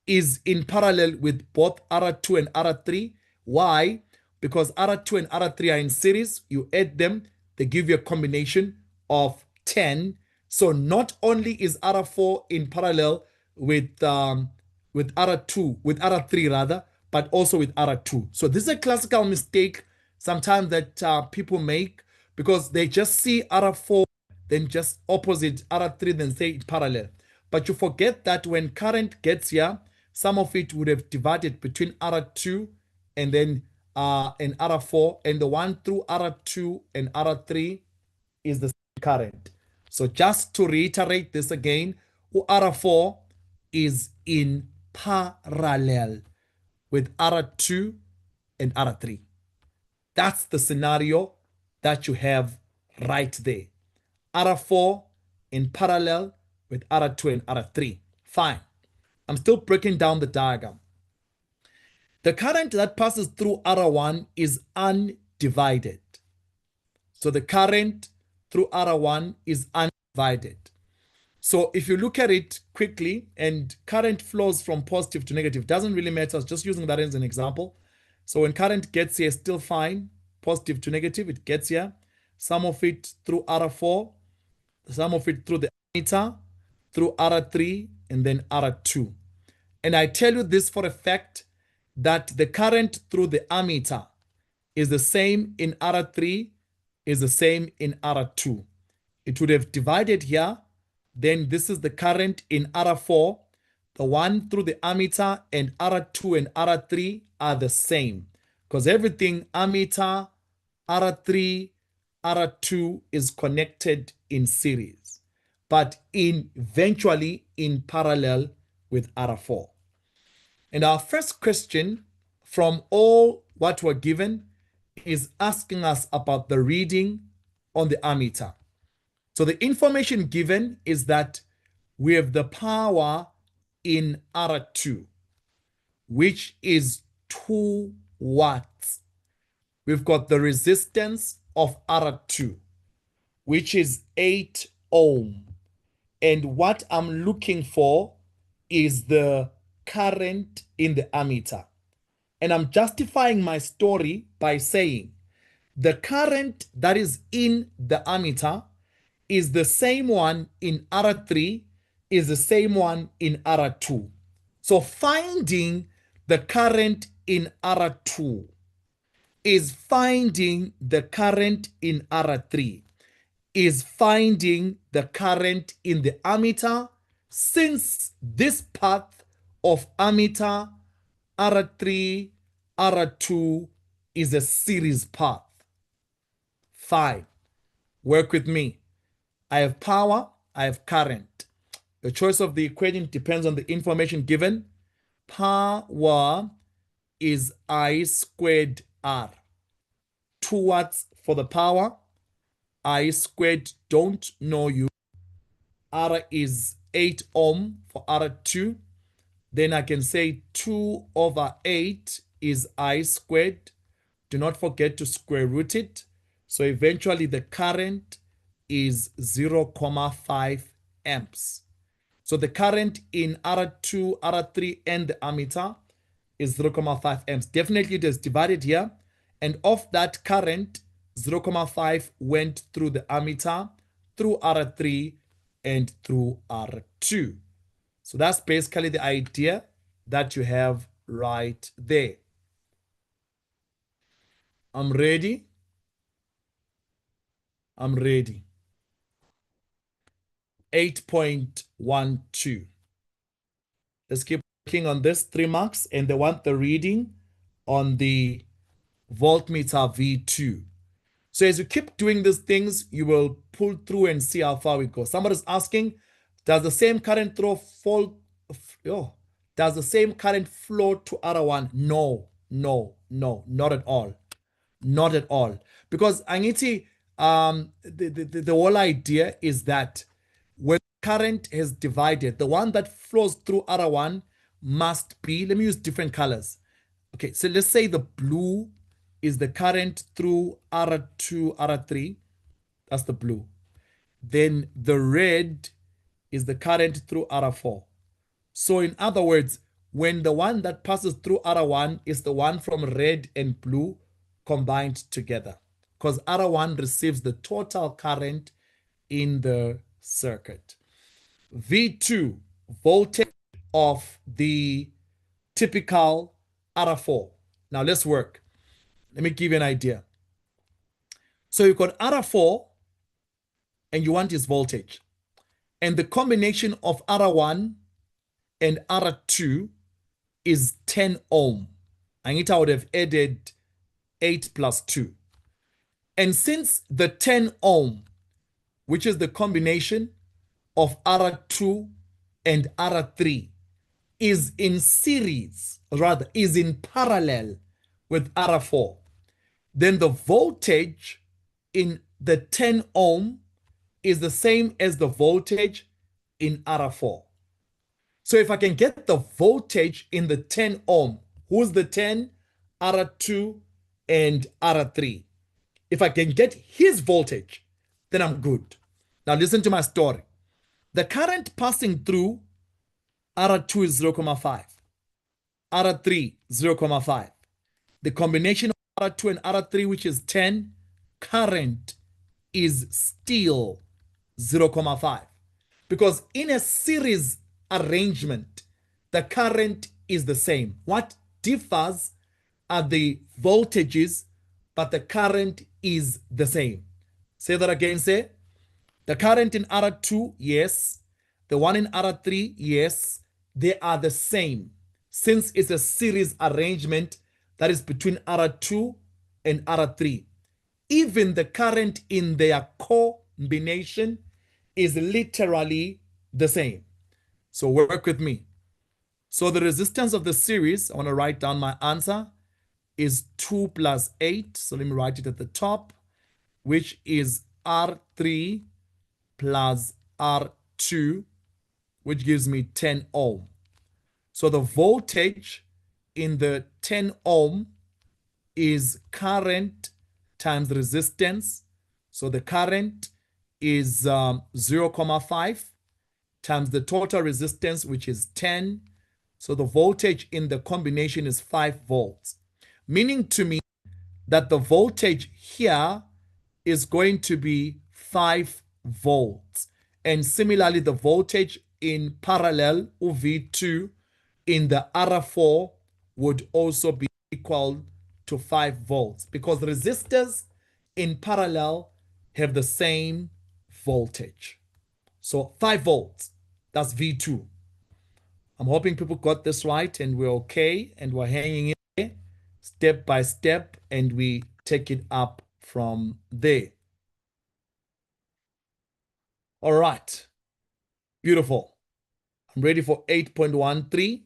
is in parallel with both R2 and R3. Why? Because R2 and R3 are in series. You add them, they give you a combination of 10. So not only is R4 in parallel with R2, with R3 rather, but also with R2. So this is a classical mistake sometimes that people make because they just see R4, then just opposite R3, then say it parallel. But you forget that when current gets here, some of it would have divided between R2 and then and R4, and the one through R2 and R3 is the same current. So just to reiterate this again, R4 is in parallel with R2 and R3. That's the scenario that you have right there. R4 in parallel with R2 and R3. Fine. I'm still breaking down the diagram. The current that passes through R1 is undivided. So the current through R1 is undivided. So if you look at it quickly, and current flows from positive to negative, doesn't really matter, just using that as an example. So when current gets here, still fine, positive to negative, it gets here. Some of it through R4, some of it through the ammeter, through R3, and then R2. And I tell you this for a fact, that the current through the ammeter is the same in R3, is the same in R2. It would have divided here. Then this is the current in R4. The one through the ammeter and R2 and R3 are the same, because everything ammeter, R3, R2 is connected in series, but eventually in parallel with R4. And our first question from all what we're given is asking us about the reading on the ammeter. So the information given is that we have the power in R2, which is 2 watts. We've got the resistance of R2, which is 8 ohm. And what I'm looking for is the current in the ammeter. And I'm justifying my story by saying the current that is in the ammeter is the same one in R3, is the same one in R2. So finding the current in R2 is finding the current in R3, is finding the current in the ammeter, since this path of ammeter, R3, R2 is a series path. Fine. Work with me. I have power, I have current. The choice of the equation depends on the information given. Power is I squared R. 2 watts for the power. I squared don't know you. R is 8 ohm for R2. Then I can say 2 over 8 is I squared. Do not forget to square root it. So eventually the current is 0.5 amps. So the current in R2, R3, and the ammeter is 0.5 amps. Definitely it is divided here. And of that current, 0.5 went through the ammeter, through R3, and through R2. So that's basically the idea that you have right there. I'm ready. I'm ready. 8.12. Let's keep working on this 3 marks, and they want the reading on the voltmeter V2. So as you keep doing these things, you will pull through and see how far we go. Somebody's asking, does the same current does the same current flow to R1? No, not at all. Not at all. Because Angiti, the whole idea is that when current is divided, the one that flows through R1 must be, let me use different colors. Okay, so let's say the blue is the current through R2, R3. That's the blue. Then the red is the current through R4. So in other words, when the one that passes through R1 is the one from red and blue combined together, because R1 receives the total current in the circuit. V2, voltage of the typical R4. Now let's work. Let me give you an idea. So you've got R4 and you want its voltage. And the combination of R1 and R2 is 10 ohm. I would have added 8 plus 2. And since the 10 ohm, which is the combination of R2 and R3, is in series, rather, is in parallel with R4, then the voltage in the 10 ohm is the same as the voltage in R4. So if I can get the voltage in the 10 ohm, who's the 10? R2 and R3. If I can get his voltage, then I'm good. Now listen to my story. The current passing through R2 is 0.5. R3, 0.5. The combination of R2 and R3, which is 10, current is still 0.5. Because in a series arrangement, the current is the same. What differs are the voltages, but the current is the same. Say that again, say. The current in R2, yes. The one in R3, yes. They are the same. Since it's a series arrangement that is between R2 and R3. Even the current in their combination is literally the same. So work with me. So the resistance of the series, I want to write down my answer, is 2 plus 8. So let me write it at the top, which is R3 plus R2, which gives me 10 ohm. So the voltage in the 10 ohm is current times resistance. So the current is 0.5 times the total resistance, which is 10. So the voltage in the combination is 5 volts, meaning to me that the voltage here is going to be 5 volts. And similarly, the voltage in parallel, V2, in the R4 would also be equal to 5 volts because resistors in parallel have the same voltage. So 5 volts, that's V2. I'm hoping people got this right and we're okay and we're hanging in there step by step and we take it up from there. All right, beautiful. I'm ready for 8.13.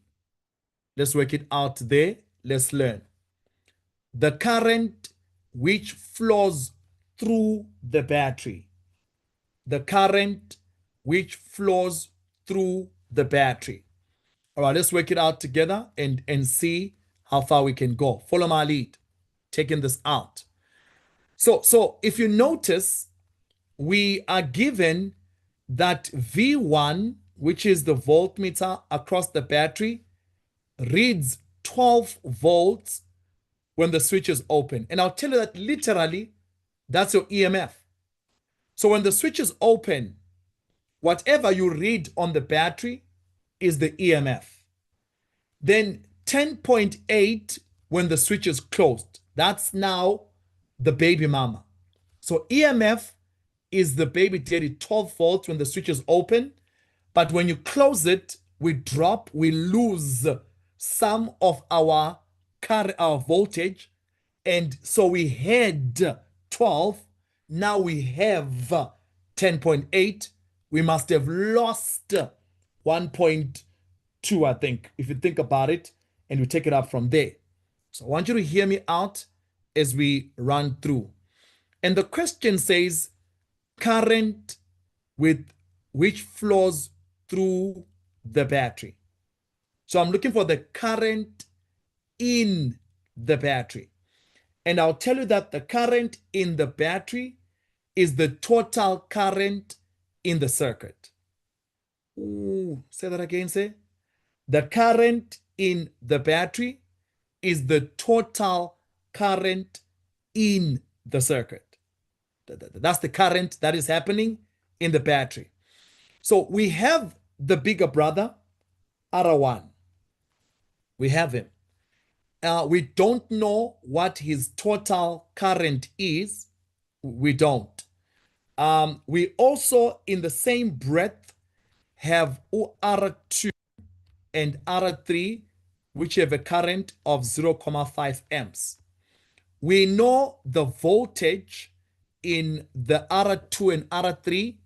Let's work it out there. Let's learn. The current which flows through the battery. The current which flows through the battery. All right, let's work it out together and see how far we can go. Follow my lead, taking this out. So if you notice, we are given that V1, which is the voltmeter across the battery, reads 12 volts when the switch is open. And I'll tell you that literally, that's your EMF. So when the switch is open, whatever you read on the battery is the EMF. Then 10.8 when the switch is closed. That's now the baby mama. So EMF is the baby daddy 12 volts when the switch is open. But when you close it, we drop, we lose some of our voltage. And so we had 12. Now we have 10.8. We must have lost 1.2, I think, if you think about it, and we take it up from there. So I want you to hear me out as we run through. And the question says, current with which flows through the battery. So I'm looking for the current in the battery. And I'll tell you that the current in the battery is the total current in the circuit. Ooh, say that again, say. The current in the battery is the total current in the circuit. That's the current that is happening in the battery. So we have the bigger brother, R1. We have him. We don't know what his total current is. We don't. We also, in the same breath, have R2 and R3, which have a current of 0.5 amps. We know the voltage in the R2 and R3,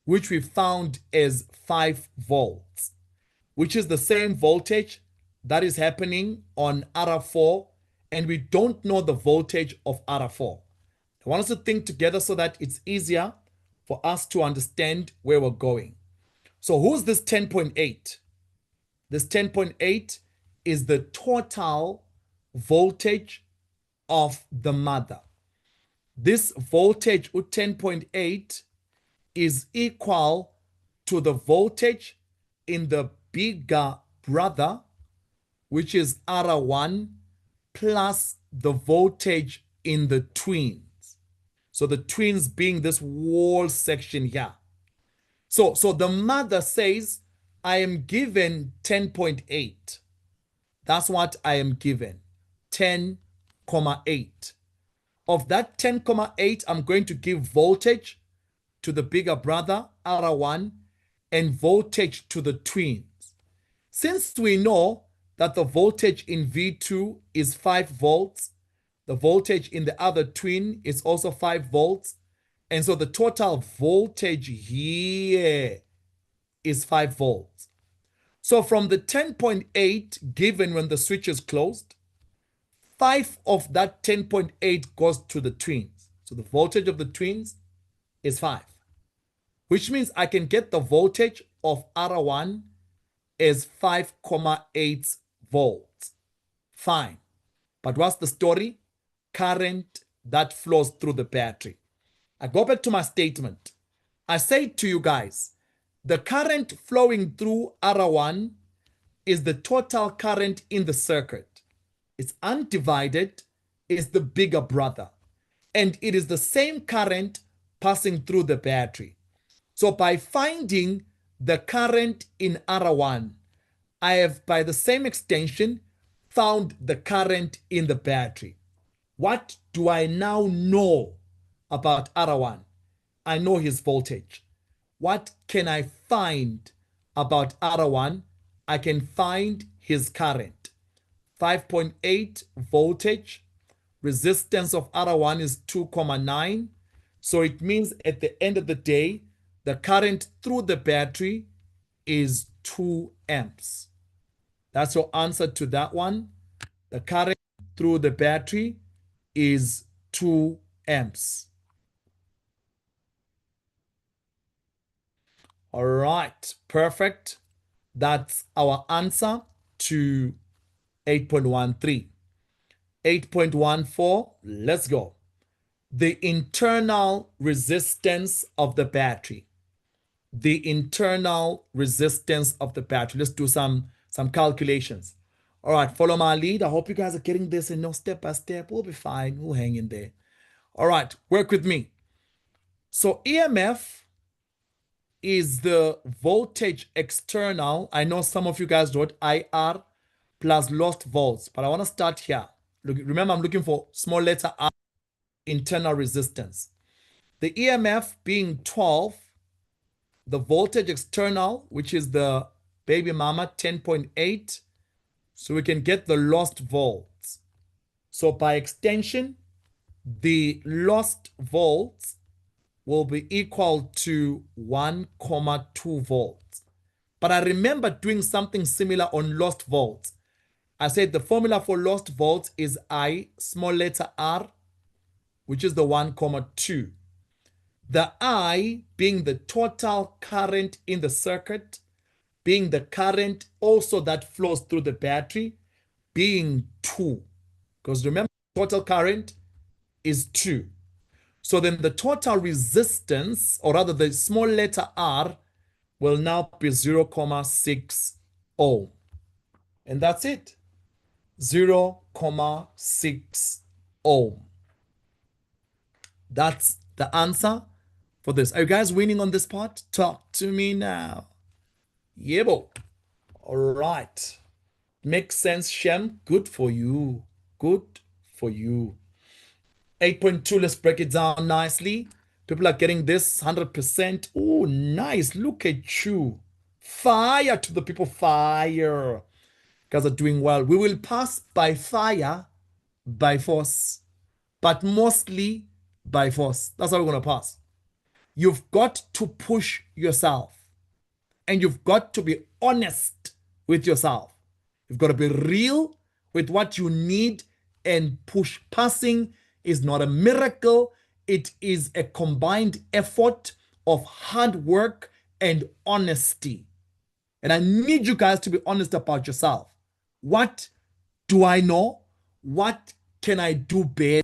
which we found as 5 volts, which is the same voltage that is happening on R4, and we don't know the voltage of R4. I want us to think together so that it's easier for us to understand where we're going. So who's this 10.8? This 10.8 is the total voltage of the mother. This voltage, 10.8, is equal to the voltage in the bigger brother, which is R1, plus the voltage in the twins. So the twins being this wall section here. So the mother says, I am given 10.8. That's what I am given, 10.8. Of that 10.8, I'm going to give voltage to the bigger brother, R1, and voltage to the twins. Since we know that the voltage in V2 is 5 volts, the voltage in the other twin is also 5 volts, and so the total voltage here is 5 volts. So from the 10.8 given when the switch is closed, 5 of that 10.8 goes to the twins. So the voltage of the twins is 5, which means I can get the voltage of R1 as 5.8 volts. Fine. But what's the story? Current that flows through the battery. I go back to my statement. I say to you guys, the current flowing through R1 is the total current in the circuit. It's undivided, is the bigger brother. And it is the same current passing through the battery. So by finding the current in R1, I have, by the same extension, found the current in the battery. What do I now know about R1? I know his voltage. What can I find about R1? I can find his current. 5.8 voltage. Resistance of R1 is 2.9. So it means at the end of the day, the current through the battery is 2 amps. That's your answer to that one. The current through the battery is 2 amps. All right, perfect. That's our answer to 8.13. 8.14, let's go. The internal resistance of the battery. The internal resistance of the battery. Let's do some calculations. All right, follow my lead. I hope you guys are getting this and step by step. We'll be fine. We'll hang in there. All right, work with me. So EMF is the voltage external. I know some of you guys wrote IR plus lost volts, but I want to start here. Look, remember, I'm looking for small letter R, internal resistance. The EMF being 12, the voltage external, which is the baby mama, 10.8. So we can get the lost volts. So by extension, the lost volts will be equal to 1.2 volts. But I remember doing something similar on lost volts. I said the formula for lost volts is I, small letter r, which is the 1.2. The I being the total current in the circuit, being the current also that flows through the battery, being 2. Because remember, total current is 2. So then the total resistance, or rather the small letter r, will now be 0.6 ohm. And that's it. 0.6 ohm. That's the answer for this. Are you guys winning on this part? Talk to me now. Yebo. All right. Makes sense, Shem. Good for you. Good for you. 8.2, let's break it down nicely. People are getting this 100%. Oh, nice. Look at you. Fire to the people. Fire. You guys are doing well. We will pass by fire, by force, but mostly by force. That's how we're going to pass. You've got to push yourself, and you've got to be honest with yourself. You've got to be real with what you need and push. Passing is not a miracle. It is a combined effort of hard work and honesty. And I need you guys to be honest about yourself. What do I know? What can I do better?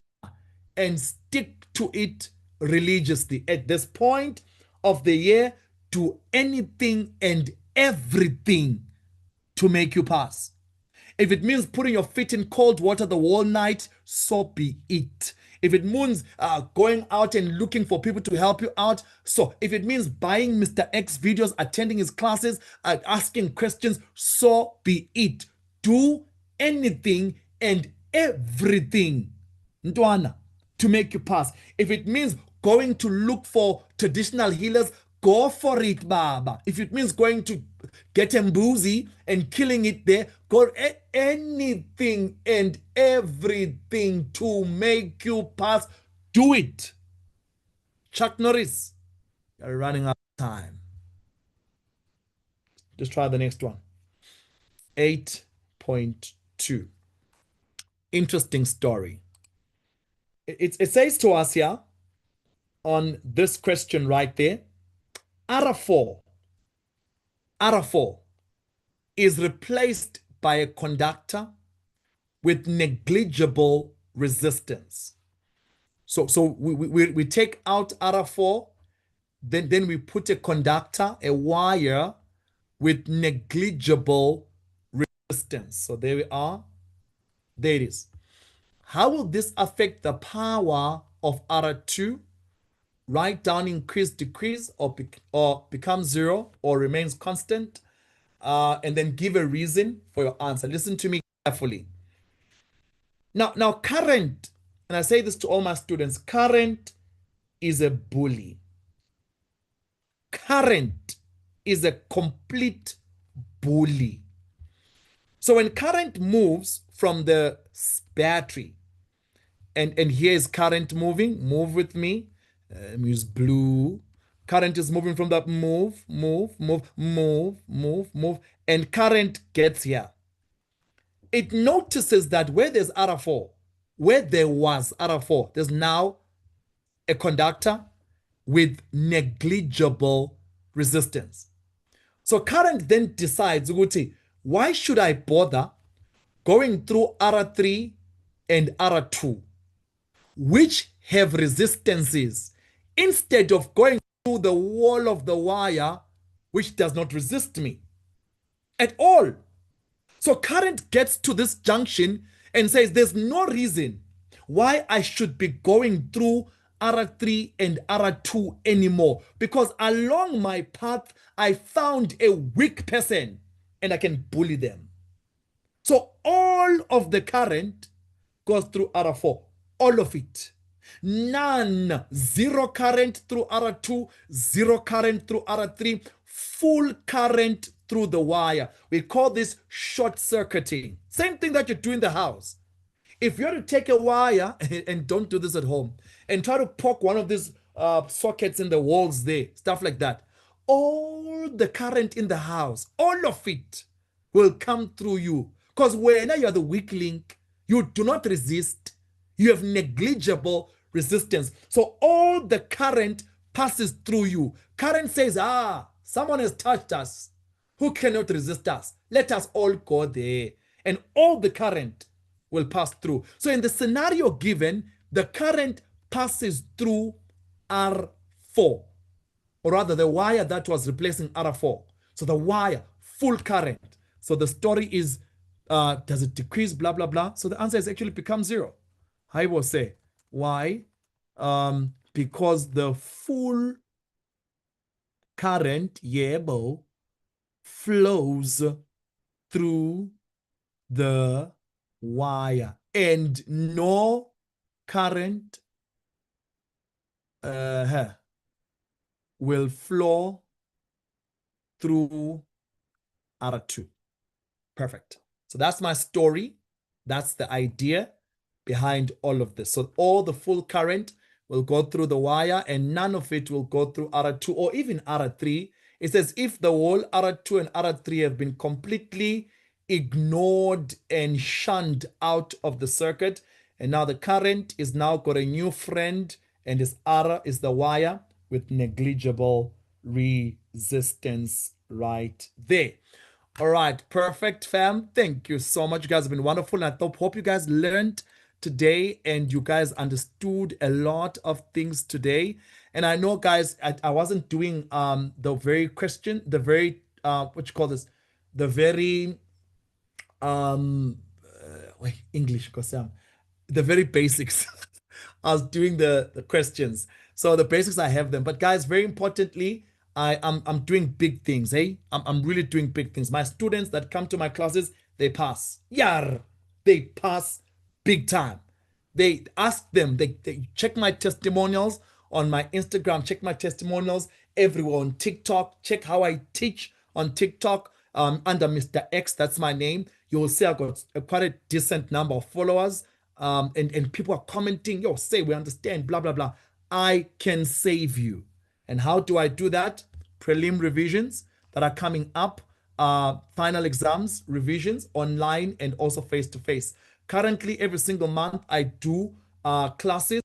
And stick to it religiously. At this point of the year, do anything and everything to make you pass. If it means putting your feet in cold water the whole night, so be it. If it means going out and looking for people to help you out, so if it means buying Mr. X videos, attending his classes, asking questions, so be it. Do anything and everything, Ntwana, to make you pass. If it means going to look for traditional healers, go for it, Baba. If it means going to get Mbuzi and killing it there, go anything and everything to make you pass. Do it. Chuck Norris, you're running out of time. Just try the next one. 8.2. Interesting story. It says to us here on this question right there, R4 is replaced by a conductor with negligible resistance. So we take out R4, then we put a conductor, a wire with negligible resistance. So there we are. There it is. How will this affect the power of R2? Write down increase, decrease, or become zero, or remains constant, and then give a reason for your answer. Listen to me carefully. Now current, and I say this to all my students, current is a bully. Current is a complete bully. So when current moves from the battery, and here is current moving, move with me, use blue. Current is moving from that move, and current gets here. It notices that where there's R4, where there was R4, there's now a conductor with negligible resistance. So current then decides, why should I bother going through R3 and R2, which have resistances, instead of going through the wall of the wire, which does not resist me at all? So current gets to this junction and says there's no reason why I should be going through R3 and R2 anymore, because along my path I found a weak person and I can bully them. So all of the current goes through R4, all of it. None, zero current through R2, zero current through R3, full current through the wire. We call this short circuiting. Same thing that you do in the house. If you are to take a wire, and don't do this at home, and try to poke one of these sockets in the walls there, stuff like that, all the current in the house, all of it will come through you. Because when you are the weak link, you do not resist. You have negligible resistance. So all the current passes through you. Current says, someone has touched us. Who cannot resist us? Let us all go there. And all the current will pass through. So in the scenario given, the current passes through R4, or rather the wire that was replacing R4. So the wire, full current. So the story is, does it decrease, blah, blah, blah? So the answer is actually become zero. I will say, why? Because the full current, flows through the wire, and no current will flow through R2. Perfect. So that's my story. That's the idea behind all of this. So all the full current will go through the wire, and none of it will go through R2 or even R3. It says if the whole R2 and R3 have been completely ignored and shunned out of the circuit, and now the current is now got a new friend, and this R is the wire with negligible resistance right there. All right, perfect, fam. Thank you so much. You guys have been wonderful. And I hope you guys learned today and you guys understood a lot of things today. And I know, guys, I wasn't doing the very question, the very what you call this, the very wait, English, because the very basics. I was doing the questions. So the basics, I have them. But guys, very importantly, I'm doing big things, eh? I'm really doing big things. My students that come to my classes, they pass. Yar, they pass big time. They ask them, they check my testimonials on my Instagram, check my testimonials everywhere on TikTok, check how I teach on TikTok under Mr. X, that's my name. You will see I've got quite a decent number of followers. And people are commenting, yo, say we understand, blah, blah, blah. I can save you. And how do I do that? Prelim revisions that are coming up, final exams, revisions online and also face-to-face. Currently, every single month, I do classes,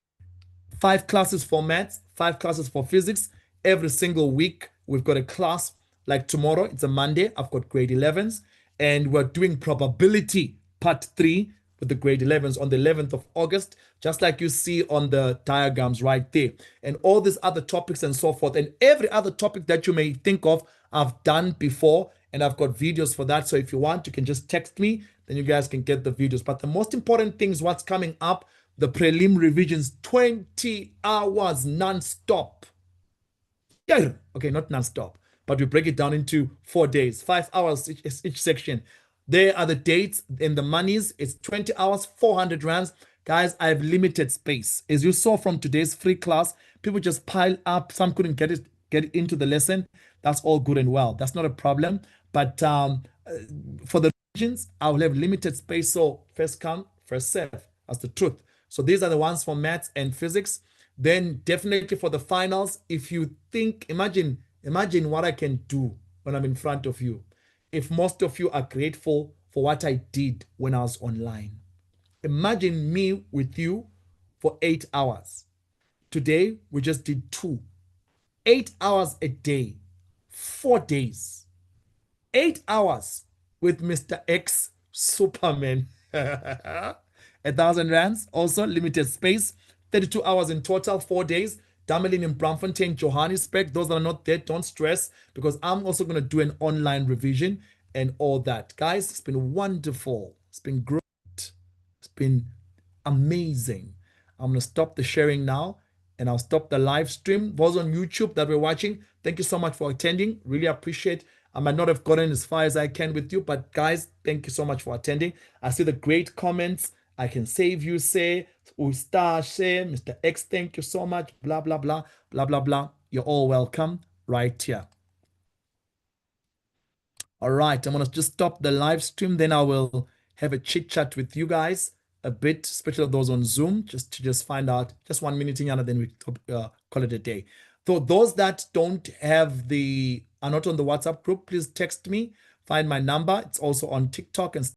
5 classes for maths, 5 classes for physics. Every single week, we've got a class. Like tomorrow, it's a Monday, I've got grade 11s, and we're doing probability part 3 with the grade 11s on the 11th of August, just like you see on the diagrams right there. And all these other topics and so forth. And every other topic that you may think of, I've done before, and I've got videos for that. So if you want, you can just text me, then you guys can get the videos. But the most important thing is what's coming up, the prelim revisions, 20 hours non-stop. Yeah, okay, not non-stop, but we break it down into 4 days, 5 hours each section. There are the dates and the monies. It's 20 hours, 400 rands. Guys, I have limited space. As you saw from today's free class, people just pile up. Some couldn't get it into the lesson. That's all good and well. That's not a problem. But for the regions, I will have limited space. So first come, first serve. That's the truth. So these are the ones for maths and physics. Then definitely for the finals, if you think, imagine what I can do when I'm in front of you. If most of you are grateful for what I did when I was online. Imagine me with you for 8 hours. Today, we just did 2. 8 hours a day, 4 days. 8 hours with Mr. X Superman. 1,000 rands, also limited space. 32 hours in total, 4 days. Damelin in Braamfontein, Johannesburg. Those that are not there, don't stress, because I'm also going to do an online revision and all that. Guys, it's been wonderful. It's been great. It's been amazing. I'm going to stop the sharing now, and I'll stop the live stream. Those on YouTube that were watching, thank you so much for attending. Really appreciate. I might not have gotten as far as I can with you, but guys, thank you so much for attending. I see the great comments. I can save you, say, Ustash, say, Mr. X, thank you so much, blah, blah, blah, blah, blah, blah. You're all welcome right here. All right, I'm going to just stop the live stream. Then I will have a chit chat with you guys a bit, especially those on Zoom, just to find out just 1 minute in, and then we call it a day. So those that don't have are not on the WhatsApp group, please text me, find my number. It's also on TikTok and